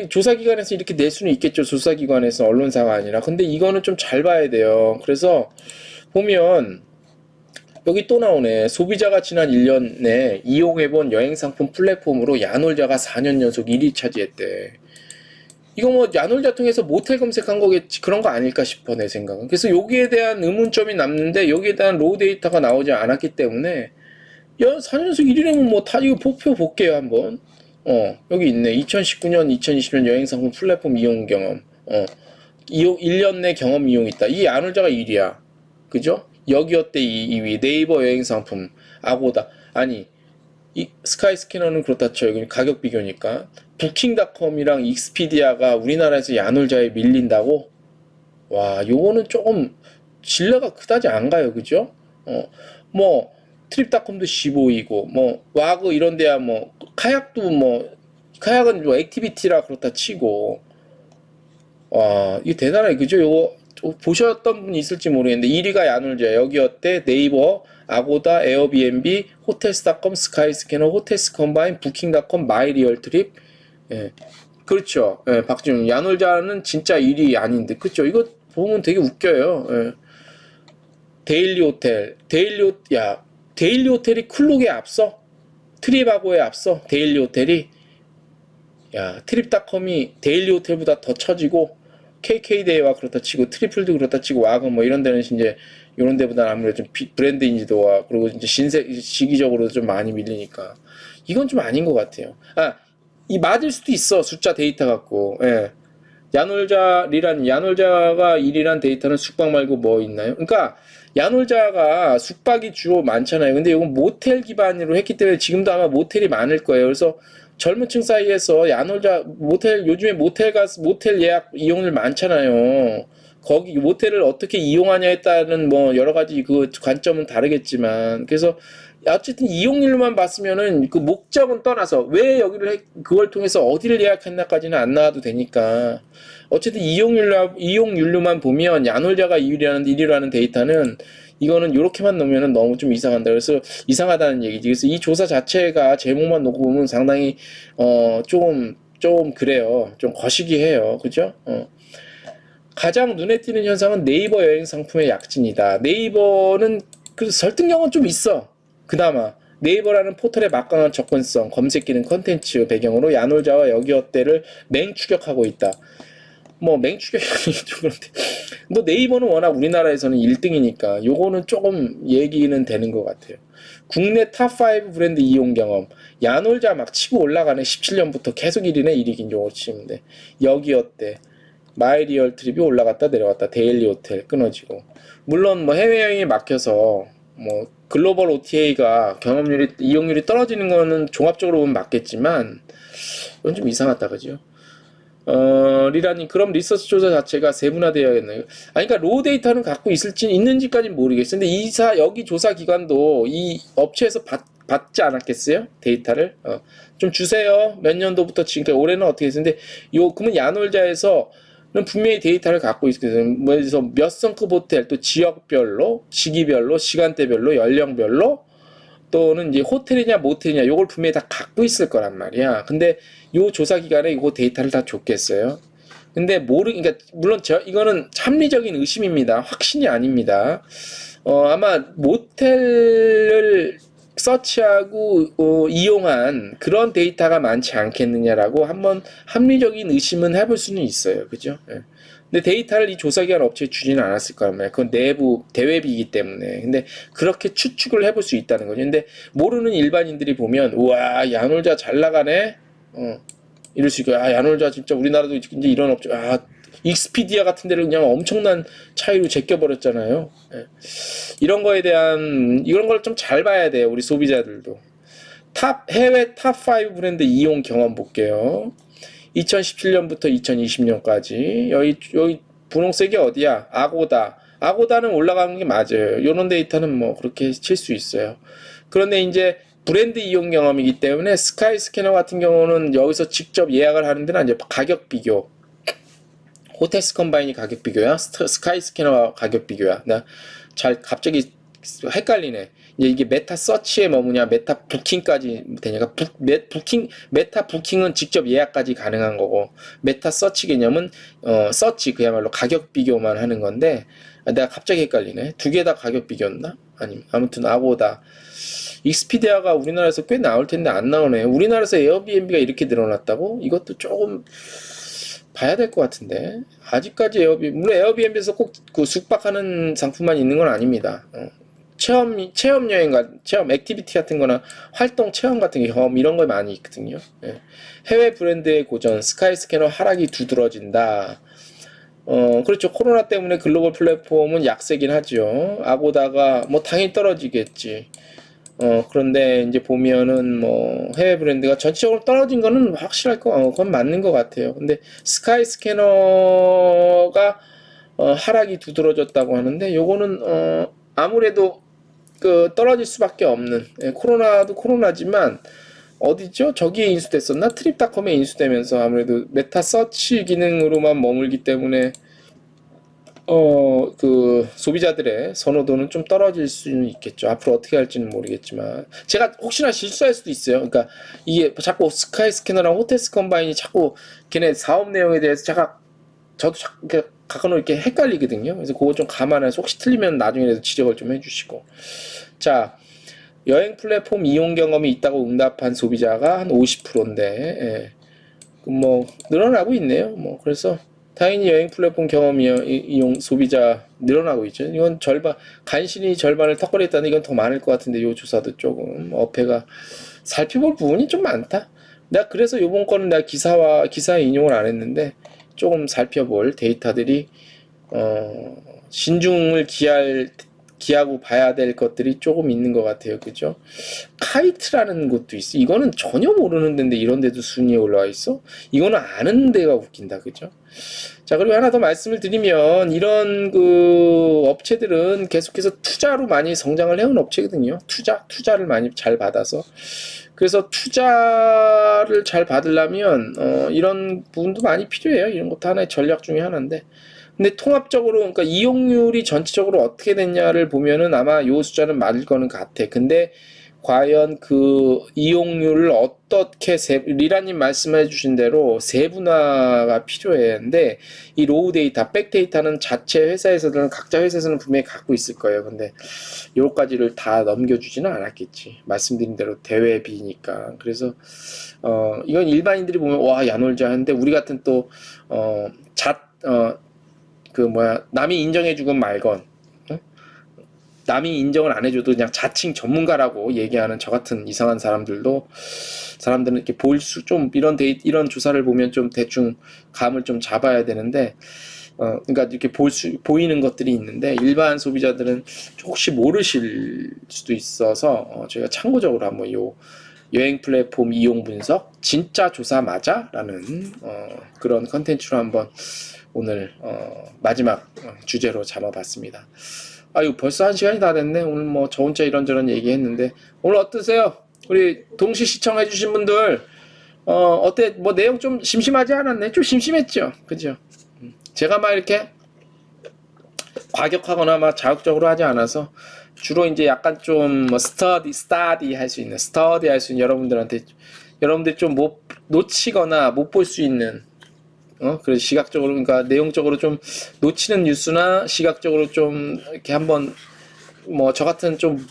조사기관에서 이렇게 낼 수는 있겠죠. 조사기관에서 언론사가 아니라. 근데 이거는 좀 잘 봐야 돼요. 그래서 보면, 여기 또 나오네. 소비자가 지난 1년 내 이용해본 여행상품 플랫폼으로 야놀자가 4년 연속 1위 차지했대. 이거 야놀자 통해서 모텔 검색한 거겠지, 그런 거 아닐까 싶어, 내 생각은. 그래서 여기에 대한 의문점이 남는데 여기에 대한 로우 데이터가 나오지 않았기 때문에 4년속 1위라면 이거 폭표 볼게요 한번. 여기 있네. 2019년 2020년 여행상품 플랫폼 이용 경험. 1년 내 경험 이용 있다. 이 야놀자가 1위야. 그죠? 여기어때 2위, 네이버 여행상품, 아고다. 아니, 이 스카이스캐너는 그렇다 쳐요. 가격 비교니까. 부킹닷컴이랑 익스피디아가 우리나라에서 야놀자에 밀린다고? 와, 요거는 조금 신뢰가 그다지 안 가요. 그죠? 트립닷컴도 15이고, 와그 이런 데야 카약은 액티비티라 그렇다 치고, 와, 이거 대단해. 그죠? 요거 보셨던 분이 있을지 모르겠는데 1위가 야놀자, 여기어때, 네이버, 아고다, 에어비앤비, 호텔스닷컴, 스카이스캐너, 호텔스 컴바인, 부킹닷컴, 마이리얼트립. 예. 그렇죠. 예, 박지훈. 야놀자는 진짜 1위 아닌데. 그렇죠. 이거 보면 되게 웃겨요. 예. 데일리 호텔이 클룩에 앞서? 트립하고에 앞서? 데일리 호텔이? 야, 트립닷컴이 데일리 호텔보다 더 처지고, KK데이와 그렇다 치고, 트리플도 그렇다 치고, 와건 이런 데는 이제, 이런 데보다는 아무래도 좀 브랜드 인지도와, 그리고 이제 시기적으로 좀 많이 밀리니까. 이건 좀 아닌 것 같아요. 이 맞을 수도 있어. 숫자 데이터 갖고. 예. 야놀자가 1이란 데이터는 숙박 말고 뭐 있나요? 그러니까 야놀자가 숙박이 주로 많잖아요. 근데 이건 모텔 기반으로 했기 때문에 지금도 아마 모텔이 많을 거예요. 그래서 젊은 층 사이에서 요즘에 모텔 예약 이용률 많잖아요. 거기 모텔을 어떻게 이용하냐에 따른 여러 가지 그 관점은 다르겠지만, 그래서 어쨌든 이용률만 봤으면은 그 목적은 떠나서 왜 그걸 통해서 어디를 예약했나까지는 안 나와도 되니까, 어쨌든 이용률로만 보면 야놀자가 1위라는 데이터는, 이거는 이렇게만 놓으면은 너무 좀 이상한다. 그래서 이상하다는 얘기지. 그래서 이 조사 자체가 제목만 놓고 보면 상당히 좀 그래요. 좀 거시기해요. 그죠? 가장 눈에 띄는 현상은 네이버 여행 상품의 약진이다. 네이버는 그 설득력은 좀 있어. 그나마 네이버라는 포털의 막강한 접근성, 검색 기능, 컨텐츠 배경으로 야놀자와 여기어때를 맹추격하고 있다. 맹추격이 좀 그런데, 네이버는 워낙 우리나라에서는 1등이니까 요거는 조금 얘기는 되는 것 같아요. 국내 탑5 브랜드 이용 경험, 야놀자 막 치고 올라가네. 17년부터 계속 1위네. 1위긴 요거 치는데, 여기어때, 마이리얼트립이 올라갔다 내려갔다, 데일리 호텔 끊어지고, 물론 해외여행이 막혀서 글로벌 OTA가 이용률이 떨어지는 거는 종합적으로 보면 맞겠지만, 이건 좀 이상하다. 그죠? 리라님, 그럼 리서치 조사 자체가 세분화되어야겠네요. 아니, 그러니까 로우 데이터는 갖고 있는지까지는 모르겠어요. 근데 여기 조사 기관도 이 업체에서 받지 않았겠어요? 데이터를? 좀 주세요. 몇 년도부터 지금까지, 올해는 어떻게 했는데, 그러면 야놀자에서 분명히 데이터를 갖고 있거든요. 뭐, 그래서 몇 성급 호텔, 또 지역별로, 시기별로, 시간대별로, 연령별로, 또는 이제 호텔이냐 모텔이냐 요걸 분명히 다 갖고 있을 거란 말이야. 근데 요 조사 기관에 이거 데이터를 다 줬겠어요. 근데 그러니까 물론 이거는 합리적인 의심입니다. 확신이 아닙니다. 아마 모텔을 서치하고 이용한 그런 데이터가 많지 않겠느냐라고 한번 합리적인 의심은 해볼 수는 있어요. 그죠? 예. 근데 데이터를 이 조사기관 업체에 주지는 않았을 거란 말이에요. 그건 내부 대외비이기 때문에. 근데 그렇게 추측을 해볼 수 있다는 거죠. 근데 모르는 일반인들이 보면 우와, 야놀자 잘 나가네. 이럴 수 있고, 야놀자 진짜 우리나라도 이제 이런 업체, 익스피디아 같은 데를 그냥 엄청난 차이로 제껴버렸잖아요. 예. 이런 걸 좀 잘 봐야 돼요. 우리 소비자들도. 해외 탑5 브랜드 이용 경험 볼게요. 2017년부터 2020년까지. 여기 분홍색이 어디야? 아고다는 올라가는 게 맞아요. 이런 데이터는 뭐 그렇게 칠 수 있어요. 그런데 이제 브랜드 이용 경험이기 때문에 스카이스캐너 같은 경우는 여기서 직접 예약을 하는 데는 이제 가격 비교, 호텔스 컴바인이 가격 비교야, 스카이스캐너 가격 비교야. 나 갑자기 헷갈리네. 이제 이게 메타 서치에 머무냐, 메타 부킹까지 되냐가, 메타 부킹은 직접 예약까지 가능한 거고, 메타 서치 개념은, 서치, 그야말로 가격 비교만 하는 건데, 내가 갑자기 헷갈리네. 두 개 다 가격 비교였나? 아무튼, 아고다. 익스피디아가 우리나라에서 꽤 나올 텐데 안 나오네. 우리나라에서 에어비앤비가 이렇게 늘어났다고? 이것도 조금, 봐야 될 것 같은데. 아직까지 물론 에어비앤비에서 꼭 그 숙박하는 상품만 있는 건 아닙니다. 체험 여행, 체험 액티비티 같은 거나 활동 체험 같은 경험 이런 거 많이 있거든요. 예. 해외 브랜드의 고전, 스카이스캐너 하락이 두드러진다. 그렇죠. 코로나 때문에 글로벌 플랫폼은 약세긴 하죠. 아고다가 뭐 당연히 떨어지겠지. 그런데 이제 보면은 뭐 해외 브랜드가 전체적으로 떨어진 거는 확실할 그건 맞는 것 같아요. 근데 스카이스캐너가 하락이 두드러졌다고 하는데 요거는 아무래도 그 떨어질 수밖에 없는, 코로나도 코로나지만 어디죠? 저기에 인수됐었나? 트립닷컴에 인수되면서 아무래도 메타 서치 기능으로만 머물기 때문에 그 소비자들의 선호도는 좀 떨어질 수는 있겠죠. 앞으로 어떻게 할지는 모르겠지만 제가 혹시나 실수할 수도 있어요. 그러니까 이게 자꾸 스카이스캐너랑 호텔스 컴바인이 자꾸 걔네 사업 내용에 대해서 저도 자꾸 가끔 이렇게 헷갈리거든요. 그래서 그거 좀 감안해서 혹시 틀리면 나중에라도 지적을 좀 해주시고. 자, 여행 플랫폼 이용 경험이 있다고 응답한 소비자가 한 50%인데, 뭐 늘어나고 있네요. 뭐 그래서 당연히 여행 플랫폼 경험 이용 소비자 늘어나고 있죠. 이건 간신히 절반을 턱걸이했다는, 이건 더 많을 것 같은데 이 조사도 조금 어폐가 살펴볼 부분이 좀 많다. 내가 그래서 요번 거는 내가 기사에 인용을 안 했는데 조금 살펴볼 데이터들이 신중을 기하고 봐야 될 것들이 조금 있는 것 같아요. 그죠? 카이트라는 곳도 있어. 이거는 전혀 모르는 데인데 이런 데도 순위에 올라와 있어? 이거는 아는 데가 웃긴다. 그죠? 자, 그리고 하나 더 말씀을 드리면 이런 그 업체들은 계속해서 투자로 많이 성장을 해온 업체거든요. 투자를 많이 잘 받아서. 그래서 투자를 잘 받으려면 이런 부분도 많이 필요해요. 이런 것도 하나의 전략 중에 하나인데. 근데 통합적으로, 그러니까 이용률이 전체적으로 어떻게 됐냐를 보면은 아마 요 숫자는 맞을 거는 같아. 근데 과연 그 이용률을 어떻게 리라님 말씀해 주신 대로 세분화가 필요해. 근데 이 로우 데이터, 백 데이터는 각자 회사에서는 분명히 갖고 있을 거예요. 근데 요까지를 다 넘겨주지는 않았겠지. 말씀드린 대로 대외비니까. 그래서 이건 일반인들이 보면 와, 야놀자 하는데 우리 같은 또 남이 인정해주건 말건, 남이 인정을 안 해줘도 그냥 자칭 전문가라고 얘기하는 저 같은 이상한 사람들은 이렇게 이런 조사를 보면 좀 대충 감을 좀 잡아야 되는데, 그러니까 이렇게 보이는 것들이 있는데, 일반 소비자들은 혹시 모르실 수도 있어서, 저희가 참고적으로 한번 여행 플랫폼 이용 분석 진짜 조사 맞아? 라는 그런 컨텐츠로 한번 오늘 마지막 주제로 잡아봤습니다. 아유, 벌써 1시간이 다 됐네. 오늘 뭐 저 혼자 이런저런 얘기했는데 오늘 어떠세요? 우리 동시 시청해주신 분들 어때? 뭐 내용 좀 심심하지 않았네? 좀 심심했죠? 그죠? 제가 막 이렇게 과격하거나 막 자극적으로 하지 않아서 주로 이제 약간 좀 뭐 스터디 할 수 있는 여러분들한테 여러분들이 좀 못 놓치거나 못 볼 수 있는 그래서 시각적으로 그러니까 내용적으로 좀 놓치는 뉴스나 시각적으로 좀 이렇게 한번 뭐 저 같은 좀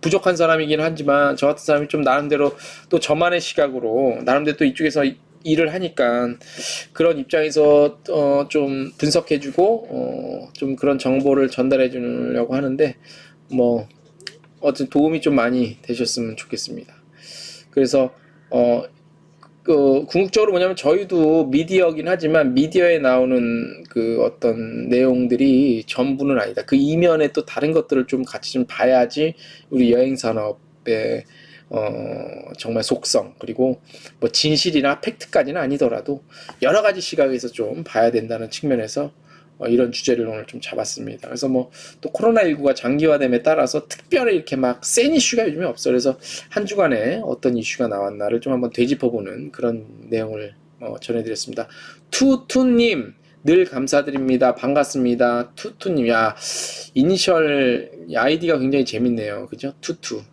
부족한 사람이긴 하지만 저 같은 사람이 좀 나름대로 또 저만의 시각으로 나름대로 또 이쪽에서 일을 하니까 그런 입장에서 좀 분석해주고 좀 그런 정보를 전달해 주려고 하는데 뭐 어쨌든 도움이 좀 많이 되셨으면 좋겠습니다. 그래서 궁극적으로 뭐냐면 저희도 미디어긴 하지만 미디어에 나오는 그 어떤 내용들이 전부는 아니다. 그 이면에 또 다른 것들을 좀 같이 좀 봐야지 우리 여행 산업의 정말 속성 그리고 뭐 진실이나 팩트까지는 아니더라도 여러 가지 시각에서 좀 봐야 된다는 측면에서 이런 주제를 오늘 좀 잡았습니다. 그래서 뭐 또 코로나19가 장기화됨에 따라서 특별히 이렇게 막 센 이슈가 요즘에 없어. 그래서 한 주간에 어떤 이슈가 나왔나를 좀 한번 되짚어보는 그런 내용을 전해드렸습니다. 투투님 늘 감사드립니다. 반갑습니다. 투투님, 야 이니셜 아이디가 굉장히 재밌네요. 그죠? 투투.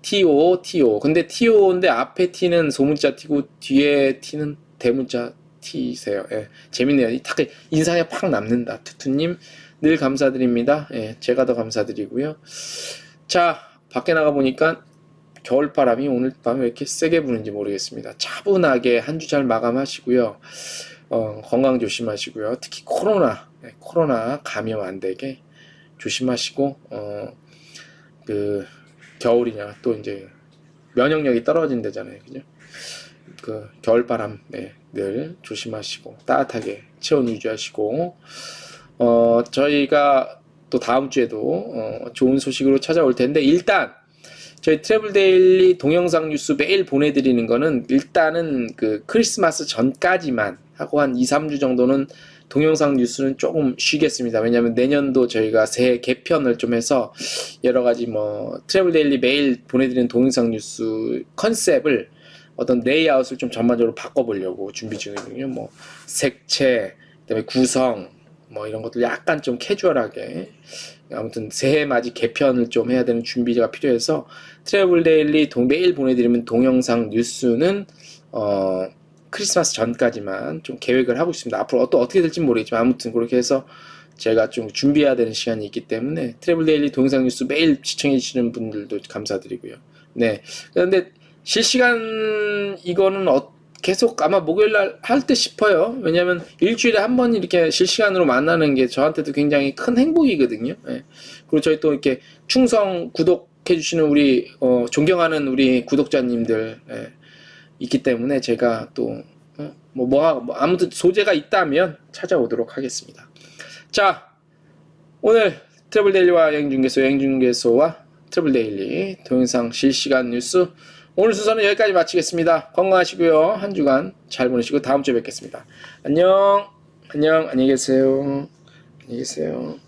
TO. 근데 TO인데 앞에 T는 소문자 T고 뒤에 T는 대문자 T세요. 예, 재밌네요. 딱 인상에 팍 남는다. 투투님 늘 감사드립니다. 예, 제가 더 감사드리고요. 자, 밖에 나가 보니까 겨울바람이 오늘 밤에 왜 이렇게 세게 부는지 모르겠습니다. 차분하게 한 주 잘 마감하시고요. 건강 조심하시고요. 특히 코로나 감염 안 되게 조심하시고 그 겨울이냐 또 이제 면역력이 떨어진다잖아요. 그죠? 그 겨울바람 늘 조심하시고 따뜻하게 체온 유지하시고 저희가 또 다음 주에도 좋은 소식으로 찾아올 텐데 일단 저희 트래블 데일리 동영상 뉴스 매일 보내드리는 거는 일단은 그 크리스마스 전까지만 하고 한 2-3주 정도는 동영상 뉴스는 조금 쉬겠습니다. 왜냐하면 내년도 저희가 새해 개편을 좀 해서 여러 가지 뭐 트래블 데일리 매일 보내드리는 동영상 뉴스 컨셉을 어떤 레이아웃을 좀 전반적으로 바꿔보려고 준비 중이거든요. 뭐 색채, 그다음에 구성, 뭐 이런 것들 약간 좀 캐주얼하게 아무튼 새해 맞이 개편을 좀 해야 되는 준비가 필요해서 트래블 데일리 매일 보내드리는 동영상 뉴스는 크리스마스 전까지만 좀 계획을 하고 있습니다. 앞으로 또 어떻게 될지 모르겠지만 아무튼 그렇게 해서 제가 좀 준비해야 되는 시간이 있기 때문에 트래블 데일리 동영상 뉴스 매일 시청해 주시는 분들도 감사드리고요. 네. 그런데 실시간 이거는 계속 아마 목요일날 할 때 싶어요. 왜냐면 일주일에 한 번 이렇게 실시간으로 만나는 게 저한테도 굉장히 큰 행복이거든요. 예. 그리고 저희 또 이렇게 충성 구독해 주시는 우리 존경하는 우리 구독자님들 있기 때문에 제가 또 아무튼 소재가 있다면 찾아오도록 하겠습니다. 자, 오늘 트래블 데일리와 여행중개소와 트래블 데일리 동영상 실시간 뉴스 오늘 순서는 여기까지 마치겠습니다. 건강하시고요. 한 주간 잘 보내시고 다음 주에 뵙겠습니다. 안녕. 안녕히 계세요. 안녕히 계세요.